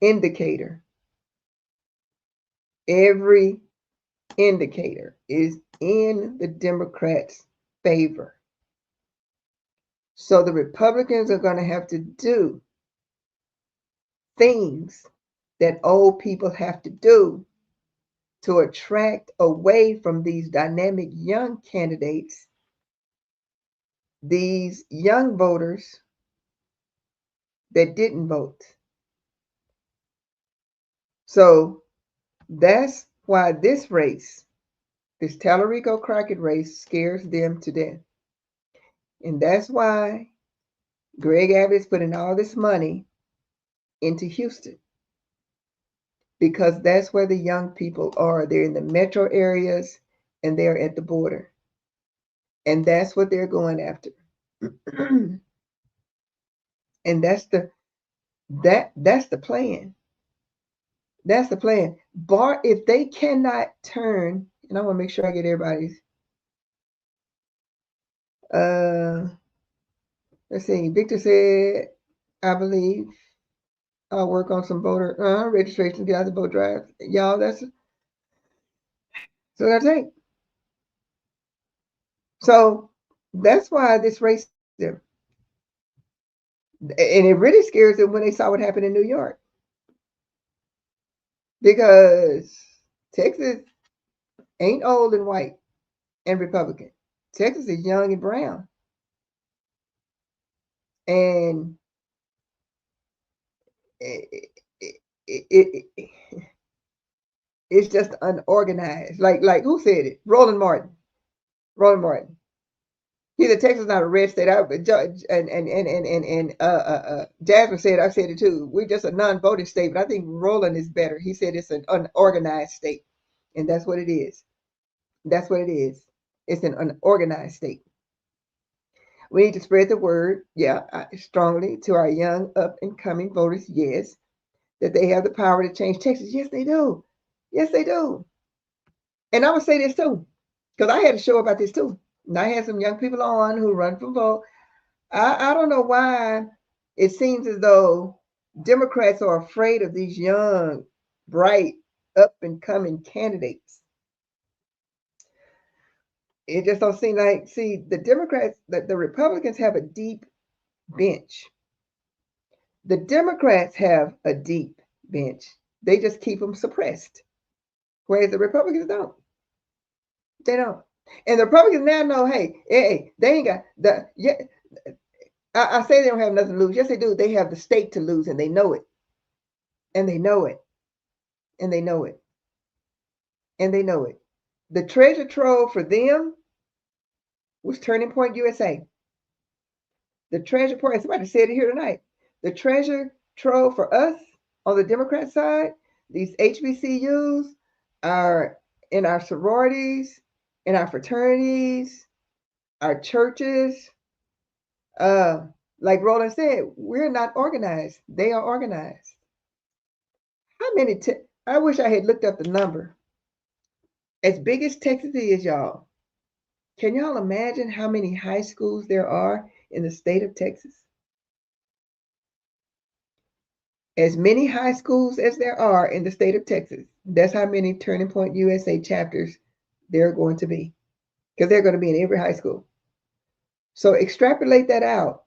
Speaker 1: indicator is in the Democrats' favor. So the Republicans are going to have to do things that old people have to do to attract away from these dynamic young candidates, these young voters that didn't vote. So that's why this race, this Talarico Crockett race, scares them to death. And that's why Greg Abbott's putting all this money into Houston, because that's where the young people are. They're in the metro areas and they're at the border. And that's what they're going after. And that's the plan. That's the plan. If they cannot turn, and I want to make sure I get everybody's. Let's see. Victor said, I believe I'll work on some voter registration, get out the vote drive. Y'all, that's what I think. So that's why this race them. And it really scares them when they saw what happened in New York. Because Texas ain't old and white and Republican. Texas is young and brown. And it's just unorganized. Like who said it? Roland Martin. He said Texas is not a red state. Jasmine said, I said it too. We're just a non-voting state, but I think Roland is better. He said it's an unorganized state. And that's what it is. That's what it is. It's an unorganized state. We need to spread the word, strongly to our young up and coming voters, yes, that they have the power to change Texas. Yes, they do. Yes, they do. And I would say this too, because I had a show about this too. And I had some young people on who run for vote. I don't know why it seems as though Democrats are afraid of these young, bright, up and coming candidates. It just don't seem like, see, the Democrats, the Republicans have a deep bench. The Democrats have a deep bench. They just keep them suppressed. Whereas the Republicans don't. They don't. And the Republicans now know, hey, they ain't got the, yeah, I say they don't have nothing to lose. Yes, they do. They have the state to lose, and they know it. And they know it. And they know it. And they know it. The treasure trove for them was Turning Point USA. The treasure point, somebody said it here tonight. The treasure trove for us on the Democrat side, these HBCUs are in our sororities, in our fraternities, our churches. Like Roland said, we're not organized. They are organized. How many? I wish I had looked up the number. As big as Texas is, y'all, can y'all imagine how many high schools there are in the state of Texas? As many high schools as there are in the state of Texas, that's how many Turning Point USA chapters there are going to be, because they're going to be in every high school. So extrapolate that out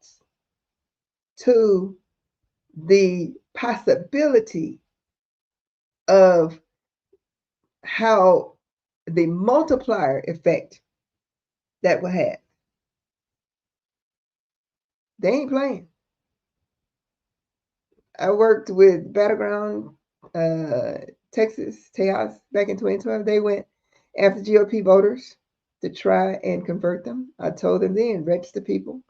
Speaker 1: to the possibility of how the multiplier effect that will have. They ain't playing. I worked with Battleground Texas, Tejas, back in 2012. They went after GOP voters to try and convert them. I told them then, register people,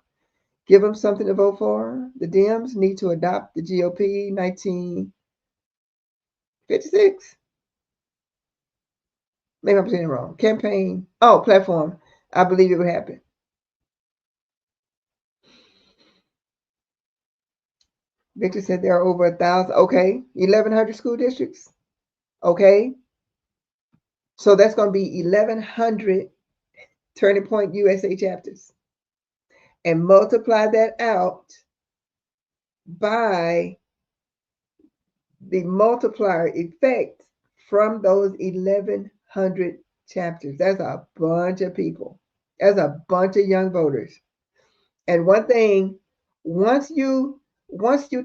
Speaker 1: give them something to vote for. The Dems need to adopt the GOP 1956. Maybe I'm saying it wrong. Campaign, platform. I believe it would happen. Victor said there are over 1,000. Okay, 1,100 school districts. Okay, so that's going to be 1,100 Turning Point USA chapters, and multiply that out by the multiplier effect from those 1,100 chapters. That's a bunch of people. That's a bunch of young voters. And one thing, once you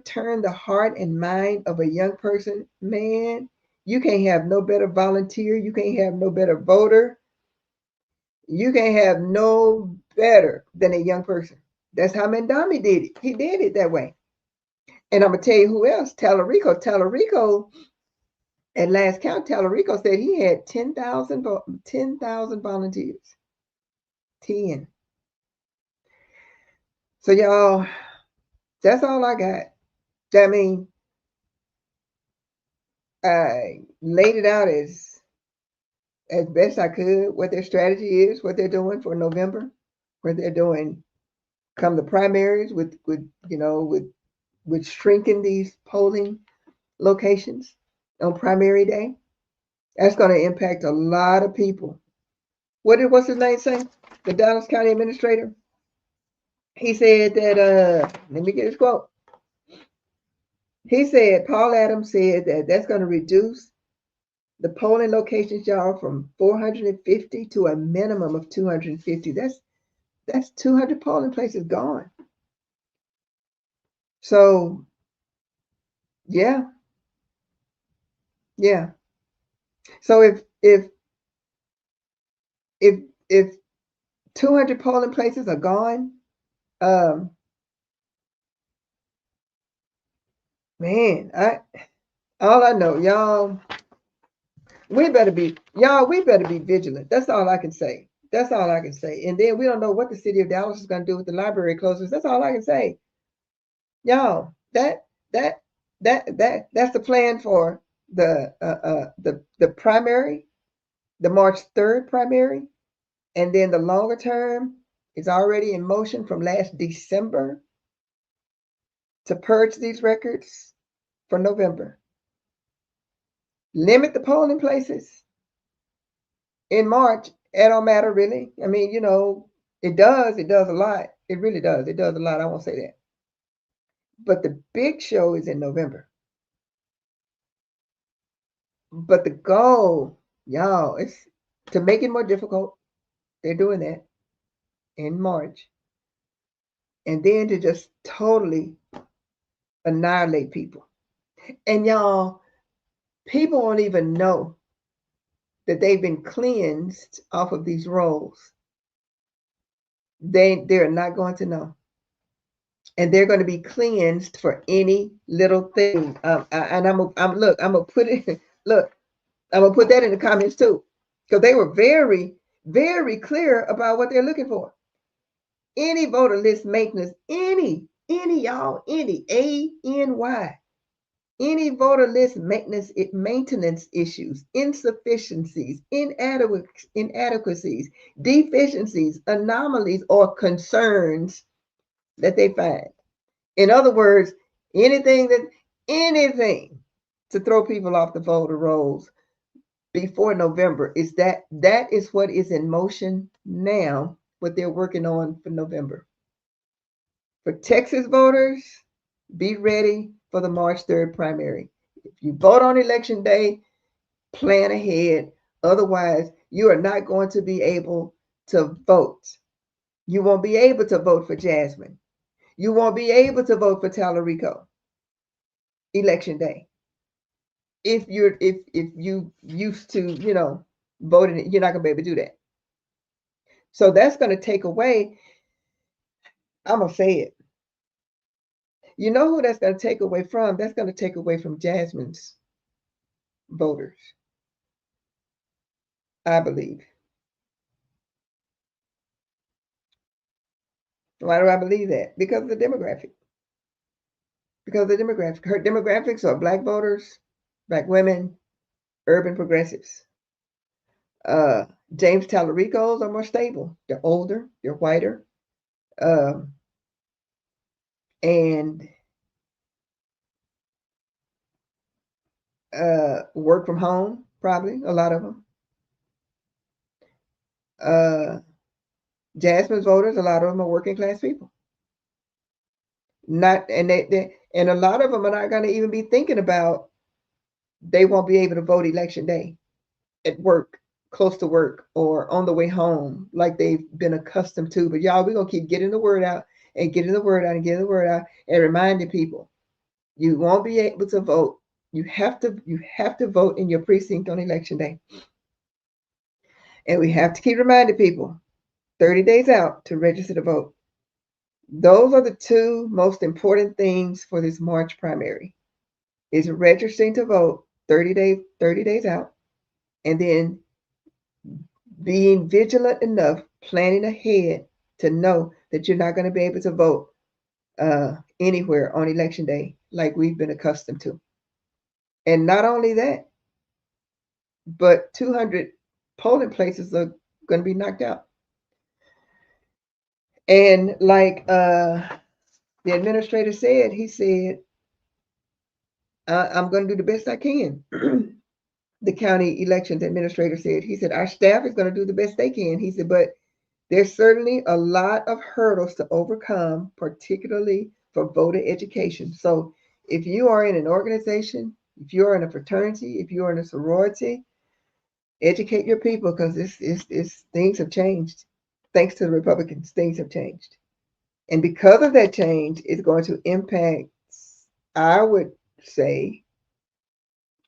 Speaker 1: turn the heart and mind of a young person, man, you can't have no better volunteer. You can't have no better voter. You can't have no better than a young person. That's how Mandami did it. He did it that way. And I'm going to tell you who else, Talarico. Talarico, at last count, Talarico said he had 10,000 volunteers. 10. So y'all, that's all I got. I mean, I laid it out as best I could, what their strategy is, what they're doing for November, what they're doing come the primaries with shrinking these polling locations on primary day. That's going to impact a lot of people. What's his name say? The Dallas County Administrator. He said that, let me get his quote. He said, Paul Adams said that that's going to reduce the polling locations, y'all, from 450 to a minimum of 250. That's 200 polling places gone. So, yeah. So if 200 polling places are gone, man, all I know, y'all, we better be vigilant. That's all I can say. That's all I can say. And then we don't know what the city of Dallas is going to do with the library closures. That's all I can say. Y'all, that's the plan for the primary, the March 3rd primary, and then the longer term is already in motion from last December to purge these records for November. Limit the polling places in March. It don't matter really. I mean, it does a lot. It really does. It does a lot. I won't say that. But the big show is in November. But the goal, y'all, is to make it more difficult. They're doing that in March. And then to just totally annihilate people. And y'all, people won't even know that they've been cleansed off of these rolls. They're not going to know. And they're going to be cleansed for any little thing. And I'm gonna put it. Look, I'm gonna put that in the comments too, because they were very, very clear about what they're looking for. Any voter list maintenance, any y'all, any ANY, any voter list maintenance issues, insufficiencies, inadequacies, deficiencies, anomalies, or concerns that they find. In other words, anything to throw people off the voter rolls before November that is what is in motion now, what they're working on for November. For Texas voters, be ready for the March 3rd primary. If you vote on election day, plan ahead. Otherwise, you are not going to be able to vote. You won't be able to vote for Jasmine. You won't be able to vote for Talarico election day. If you used to, voting, you're not gonna be able to do that. So that's gonna take away, I'm gonna say it. You know who that's gonna take away from? That's gonna take away from Jasmine's voters, I believe. Why do I believe that? Because of the demographic. Because of the demographic. Her demographics are Black voters, Black women, urban progressives. James Talarico's are more stable. They're older, they're whiter, and work from home, probably, a lot of them. Jasmine's voters, a lot of them are working class people. And a lot of them are not going to even be thinking about, they won't be able to vote election day at work, close to work, or on the way home like they've been accustomed to. But y'all, we're going to keep getting the word out and getting the word out and getting the word out and reminding people, you won't be able to vote. You have to vote in your precinct on election day. And we have to keep reminding people 30 days out to register to vote. Those are the two most important things for this March primary, is registering to vote 30 days out, and then being vigilant enough, planning ahead to know that you're not going to be able to vote anywhere on election day like we've been accustomed to. And not only that, but 200 polling places are going to be knocked out. And like the administrator said, he said, I'm going to do the best I can. The county elections administrator said, he said, our staff is going to do the best they can. He said, but there's certainly a lot of hurdles to overcome, particularly for voter education. So if you are in an organization, if you are in a fraternity, if you are in a sorority, educate your people, because things have changed. Thanks to the Republicans, things have changed. And because of that change, it's going to impact, I would say,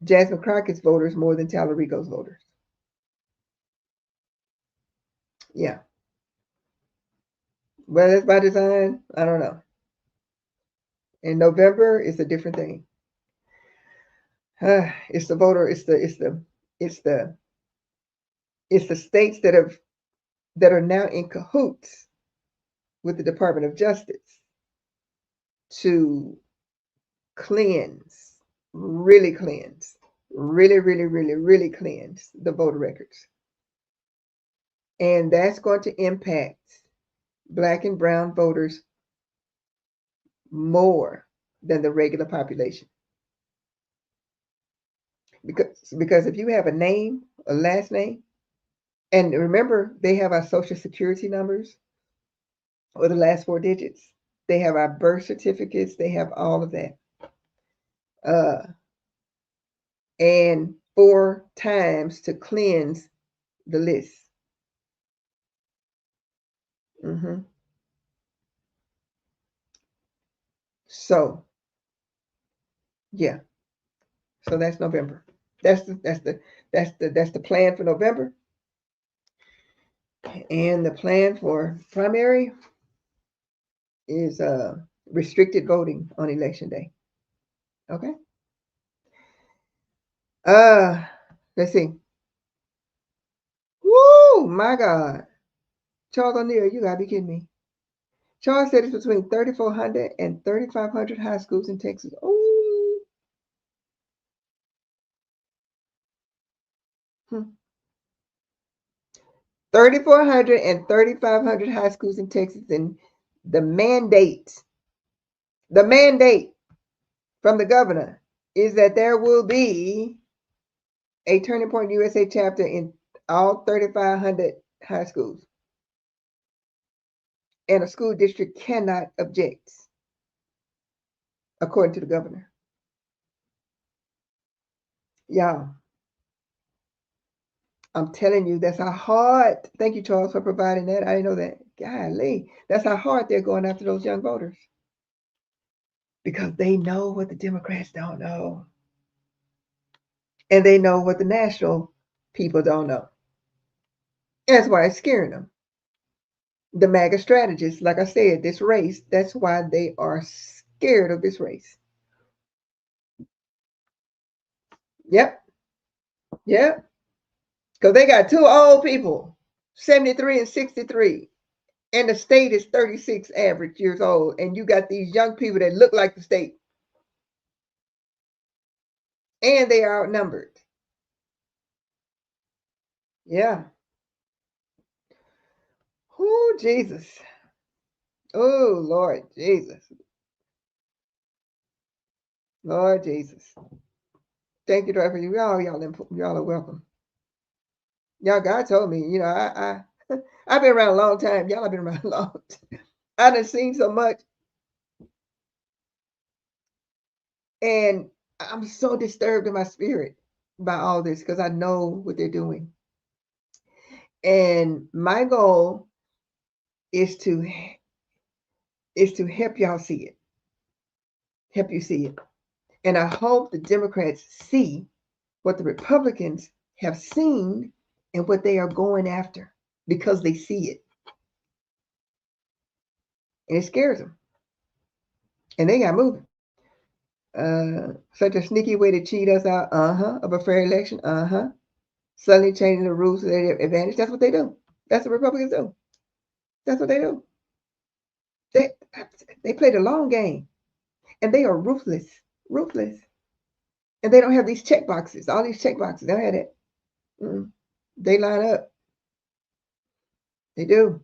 Speaker 1: Jasmine Crockett's voters more than Talarico's voters. Yeah. Whether that's by design, I don't know. In November, it's a different thing. It's the voter. It's the states that are now in cahoots with the Department of Justice to cleanse, really cleanse the voter records. And that's going to impact Black and brown voters more than the regular population. Because if you have a name, a last name, and remember, they have our social security numbers, or the last 4 digits. They have our birth certificates. They have all of that. And 4 times to cleanse the list. So, yeah. So that's November. That's the plan for November. And the plan for primary is restricted voting on election day. Okay. Let's see. Woo, my God. Charles O'Neill, you gotta be kidding me. Charles said it's between 3,400 and 3,500 high schools in Texas. Ooh. 3,400 and 3,500 high schools in Texas, and the mandate from the governor is that there will be a Turning Point USA chapter in all 3,500 high schools. And a school district cannot object, according to the governor. Y'all, I'm telling you, that's how hard. Thank you, Charles, for providing that. I didn't know that. Golly, that's how hard they're going after those young voters. Because they know what the Democrats don't know. And they know what the national people don't know. That's why it's scaring them. The MAGA strategists, like I said, this race, that's why they are scared of this race. Yep. Because they got 2 old people, 73 and 63. And the state is 36 average years old. And you got these young people that look like the state. And they are outnumbered. Yeah. Oh, Jesus. Oh, Lord Jesus. Lord Jesus. Thank you, Dorothy. Y'all are welcome. Y'all, God told me, you know, I've been around a long time. Y'all have been around a long time. I done seen so much. And I'm so disturbed in my spirit by all this because I know what they're doing. And my goal is to help y'all see it. Help you see it. And I hope the Democrats see what the Republicans have seen and what they are going after because they see it. And it scares them. And they got moving. Such a sneaky way to cheat us out, of a fair election, suddenly changing the rules to their advantage. That's what they do. That's what Republicans do. That's what they do. They play the long game, and they are ruthless, and they don't have these check boxes. All these check boxes, they don't have that. They line up. They do.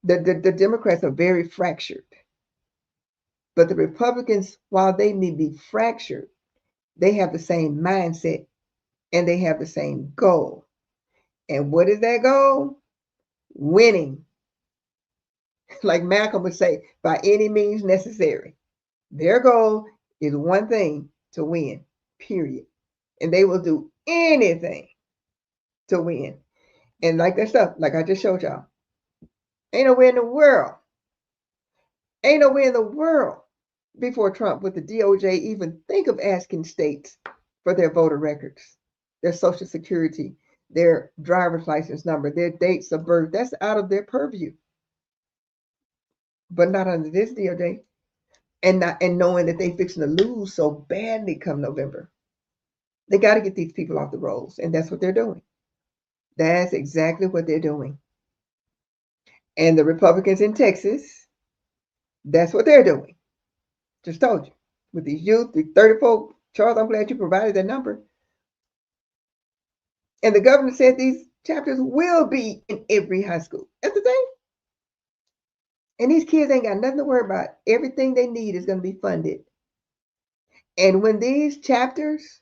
Speaker 1: The Democrats are very fractured, but the Republicans, while they may be fractured, they have the same mindset and they have the same goal. And what is that goal? Winning. Like Malcolm would say, by any means necessary. Their goal is one thing, to win, period. And they will do anything to win. And like that stuff, like I just showed y'all, ain't nowhere in the world before Trump would the DOJ even think of asking states for their voter records, their social security, their driver's license number, their dates of birth. That's out of their purview. But not under this DOJ. And knowing that they fixing to lose so badly come November. They got to get these people off the rolls. And that's what they're doing. That's exactly what they're doing. And the Republicans in Texas, that's what they're doing. Just told you. With these youth, the 34, Charles, I'm glad you provided that number. And the governor said these chapters will be in every high school. That's the thing. And these kids ain't got nothing to worry about. Everything they need is going to be funded. And when these chapters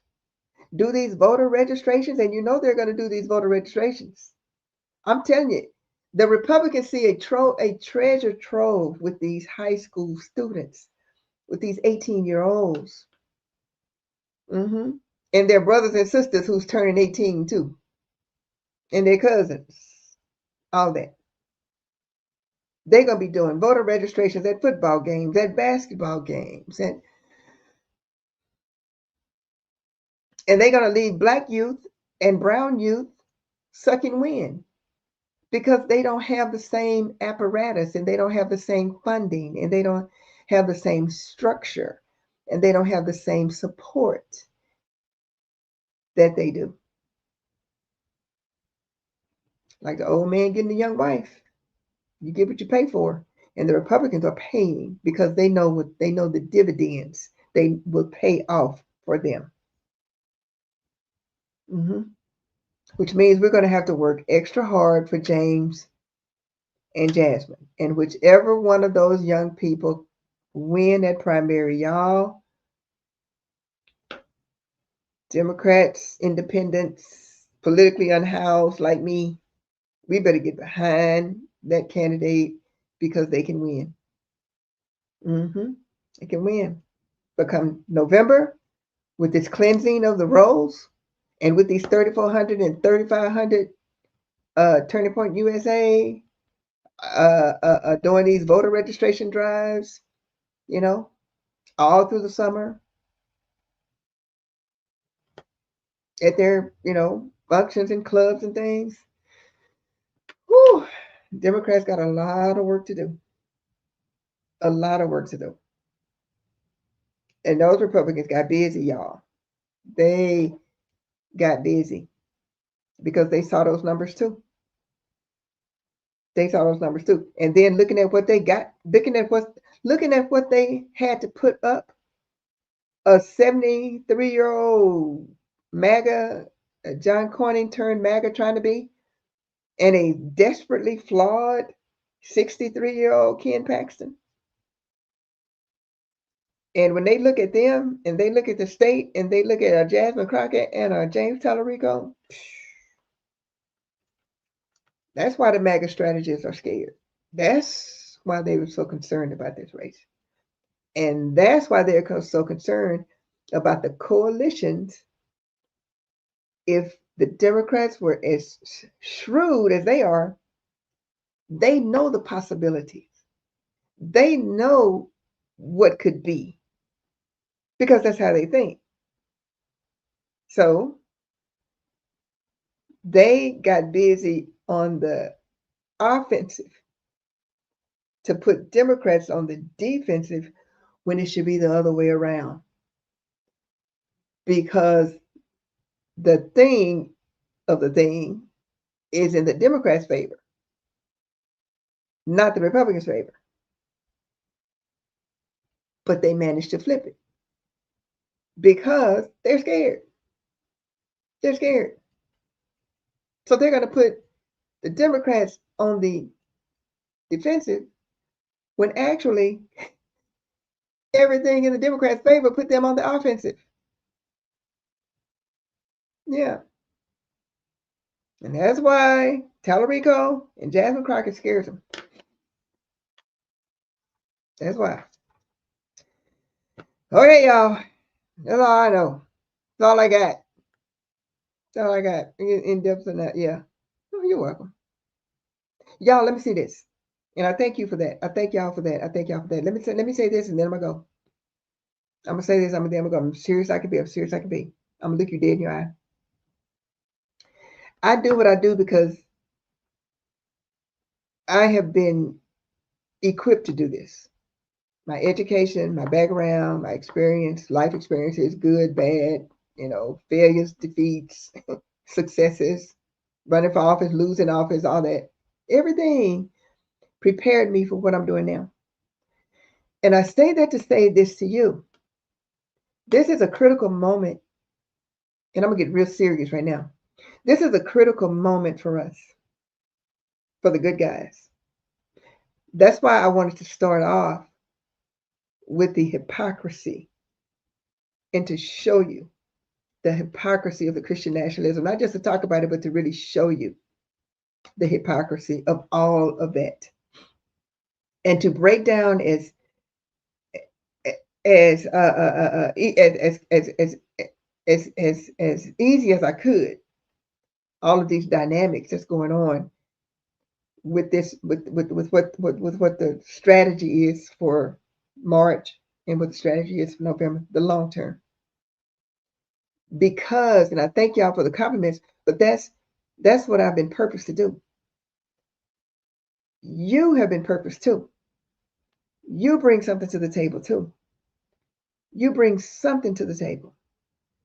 Speaker 1: do these voter registrations, and you know they're going to do these voter registrations, I'm telling you, The Republicans see a treasure trove with these high school students, with these 18-year-olds, and their brothers and sisters who's turning 18 too, and their cousins, all that. They're going to be doing voter registrations at football games, at basketball games, and they're going to leave black youth and brown youth sucking wind because they don't have the same apparatus, and they don't have the same funding, and they don't have the same structure, and they don't have the same support that they do. Like the old man getting the young wife. You get what you pay for. And the Republicans are paying because they know the dividends they will pay off for them. Which means we're going to have to work extra hard for James and Jasmine. And whichever one of those young people win that primary, y'all, Democrats, independents, politically unhoused like me, we better get behind that candidate because they can win. They can win. But come November, with this cleansing of the rolls, and with these 3,400 and 3,500 Turning Point USA doing these voter registration drives, all through the summer at their, functions and clubs and things. Whew, Democrats got a lot of work to do. A lot of work to do. And those Republicans got busy, y'all. They got busy because they saw those numbers too. They saw those numbers too. And then looking at what they got, looking at what they had to put up, a 73-year-old MAGA, John Cornyn turned MAGA trying to be, and a desperately flawed 63-year-old Ken Paxton. And when they look at them, and they look at the state, and they look at Jasmine Crockett and James Talarico, that's why the MAGA strategists are scared. That's why they were so concerned about this race. And that's why they're so concerned about the coalitions. If the Democrats were as shrewd as they are, they know the possibilities. They know what could be, because that's how they think. So they got busy on the offensive to put Democrats on the defensive when it should be the other way around. Because the thing of the thing is in the Democrats' favor, not the Republicans' favor. But they managed to flip it because they're scared. They're scared. So they're going to put the Democrats on the defensive when actually everything in the Democrats' favor put them on the offensive. Yeah. And that's why Talarico and Jasmine Crockett scares them. That's why. Okay, y'all. That's all I know. That's all I got. That's all I got. In depth on that. Yeah. Oh, you're welcome. Y'all, let me see this. And I thank you for that. I thank y'all for that. I thank y'all for that. Let me say this, and then I'm gonna go. I'm gonna say this, I'm gonna go. I'm serious I can be. I'm serious I can be. I'm gonna look you dead in your eye. I do what I do because I have been equipped to do this. My education, my background, my experience, life experiences, good, bad, failures, defeats, successes, running for office, losing office, all that. Everything prepared me for what I'm doing now. And I say that to say this to you. This is a critical moment, and I'm going to get real serious right now. This is a critical moment for us, for the good guys. That's why I wanted to start off with the hypocrisy and to show you the hypocrisy of the Christian nationalism, not just to talk about it, but to really show you the hypocrisy of all of that, and to break down as as easy as I could all of these dynamics that's going on with this with what the strategy is for March and what the strategy is for November, the long term. Because, and I thank y'all for the compliments, but that's what I've been purposed to do. You have been purposed too. You bring something to the table too. You bring something to the table.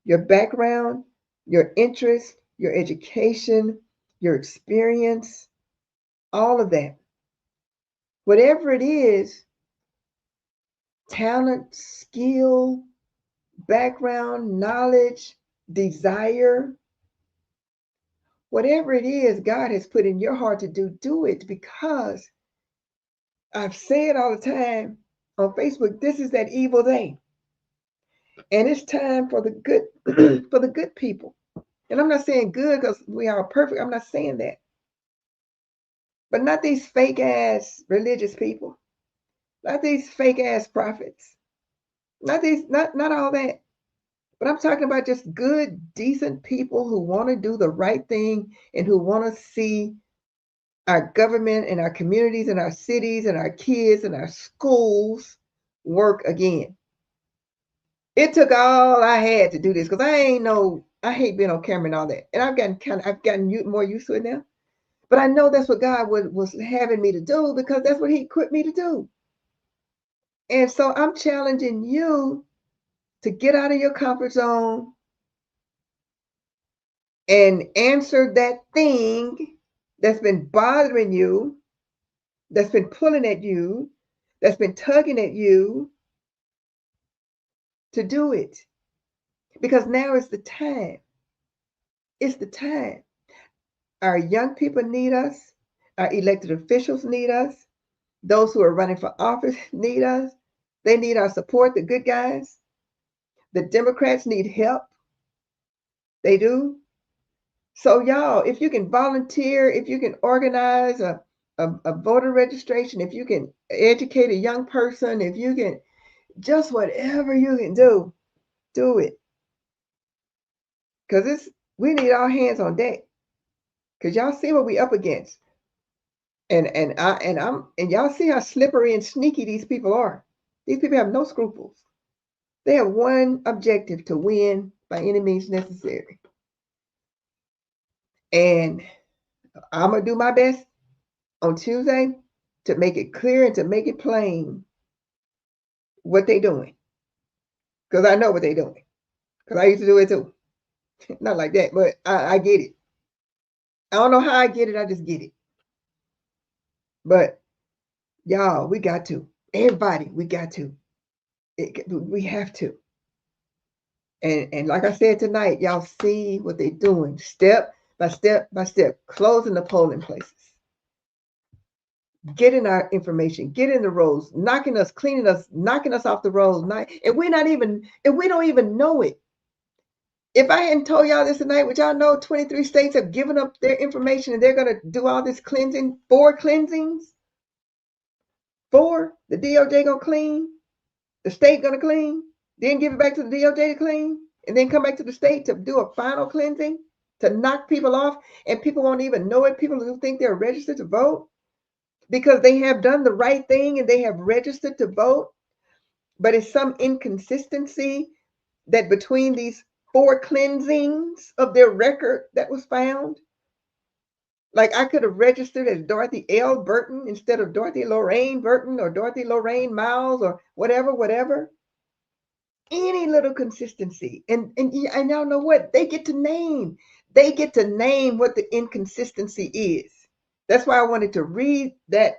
Speaker 1: Your background, your interest, your education, your experience, all of that. Whatever it is, talent, skill, background, knowledge, desire, whatever it is God has put in your heart to do it, because I've said all the time on Facebook, this is that evil day. And it's time for the good for the good people. And I'm not saying good because we are perfect. I'm not saying that. But not these fake ass religious people. Not these fake ass prophets. Not all that. But I'm talking about just good, decent people who want to do the right thing and who want to see our government and our communities and our cities and our kids and our schools work again. It took all I had to do this because I hate being on camera and all that. And I've gotten more used to it now. But I know that's what God was having me to do because that's what he equipped me to do. And so I'm challenging you to get out of your comfort zone and answer that thing that's been bothering you, that's been pulling at you, that's been tugging at you, to do it. Because now is the time. It's the time. Our young people need us. Our elected officials need us. Those who are running for office need us. They need our support, the good guys. The Democrats need help. They do. So y'all, if you can volunteer, if you can organize a voter registration, if you can educate a young person, if you can, just whatever you can do it. Because we need all hands on deck. Because y'all see what we up against. And y'all see how slippery and sneaky these people are. These people have no scruples. They have one objective: to win by any means necessary. And I'm going to do my best on Tuesday to make it clear and to make it plain what they're doing. Because I know what they're doing. Because I used to do it too. Not like that, but I get it. I don't know how I get it. I just get it. But y'all, we got to. Everybody, we got to. We have to. And like I said tonight, y'all see what they're doing step by step by step, closing the polling places, getting our information, getting the roads, knocking us, cleaning us, knocking us off the roads. And we don't even know it. If I hadn't told y'all this tonight, would y'all know 23 states have given up their information and they're going to do all this cleansing? 4 cleansings? 4? The DOJ going to clean? The state going to clean? Then give it back to the DOJ to clean? And then come back to the state to do a final cleansing? To knock people off? And people won't even know it. People who think they're registered to vote because they have done the right thing and they have registered to vote. But it's some inconsistency that between these 4 cleansings of their record that was found. Like I could have registered as Dorothy L. Burton instead of Dorothy Lorraine Burton or Dorothy Lorraine Miles or whatever. Any little consistency. And y'all know what? They get to name. They get to name what the inconsistency is. That's why I wanted to read that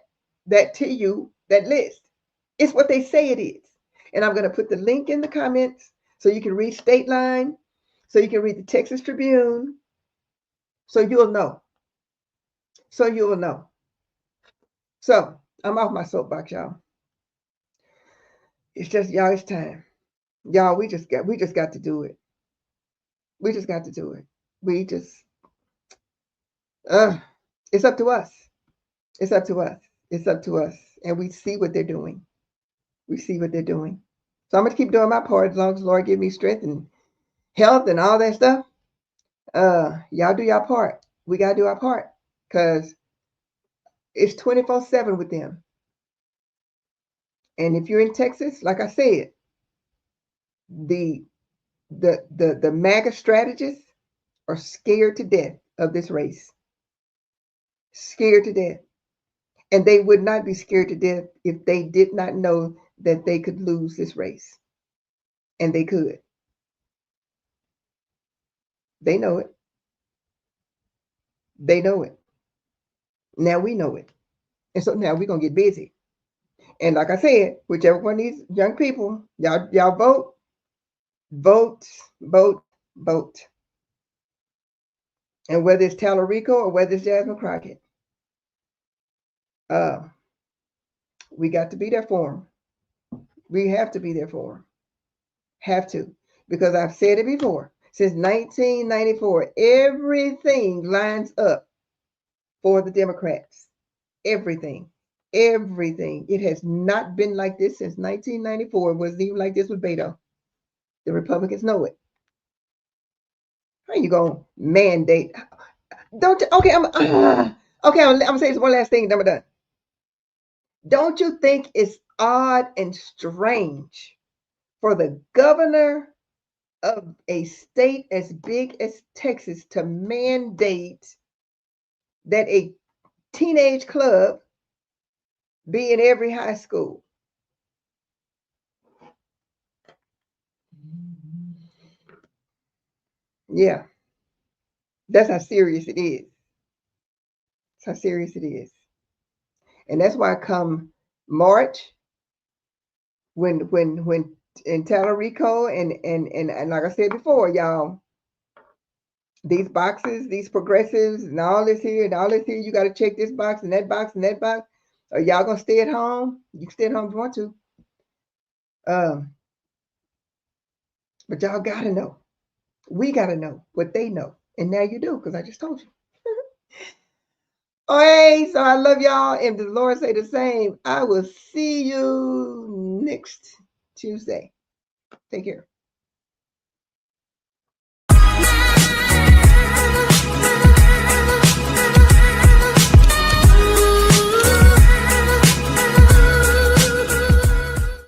Speaker 1: to you, that list. It's what they say it is. And I'm going to put the link in the comments so you can read State Line, so you can read the Texas Tribune, so you'll know. So you will know. So I'm off my soapbox, y'all. It's just, y'all, it's time. Y'all, we just got to do it. We just got to do it. It's up to us. It's up to us. It's up to us. And we see what they're doing. We see what they're doing. So I'm going to keep doing my part as long as the Lord give me strength and health and all that stuff. Y'all do your part. We got to do our part because it's 24/7 with them. And if you're in Texas, like I said, the MAGA strategists are scared to death of this race. Scared to death. And they would not be scared to death if they did not know that they could lose this race. And they could. They know it. They know it. Now we know it. And so now we're going to get busy. And like I said, whichever one of these young people, y'all vote, vote, vote, vote. And whether it's Talarico or whether it's Jasmine Crockett, we got to be there for them. We have to be there for them. Have to. Because I've said it before. Since 1994, everything lines up for the Democrats. Everything. Everything. It has not been like this since 1994. It wasn't even like this with Beto. The Republicans know it. How you gonna mandate? Don't you, okay? I'm gonna say this one last thing. Then I'm done. Don't you think it's odd and strange for the governor of a state as big as Texas to mandate that a teenage club be in every high school? Yeah, that's how serious it is. That's how serious it is. And that's why come March, when in Talarico and like I said before, y'all, these boxes, these progressives and all this here and all this here, you got to check this box and that box and that box. Are y'all gonna stay at home? You can stay at home if you want to. But y'all gotta know. We gotta know what they know. And now you do, because I just told you. Okay, so I love y'all. And the Lord say the same. I will see you next Tuesday. Take care.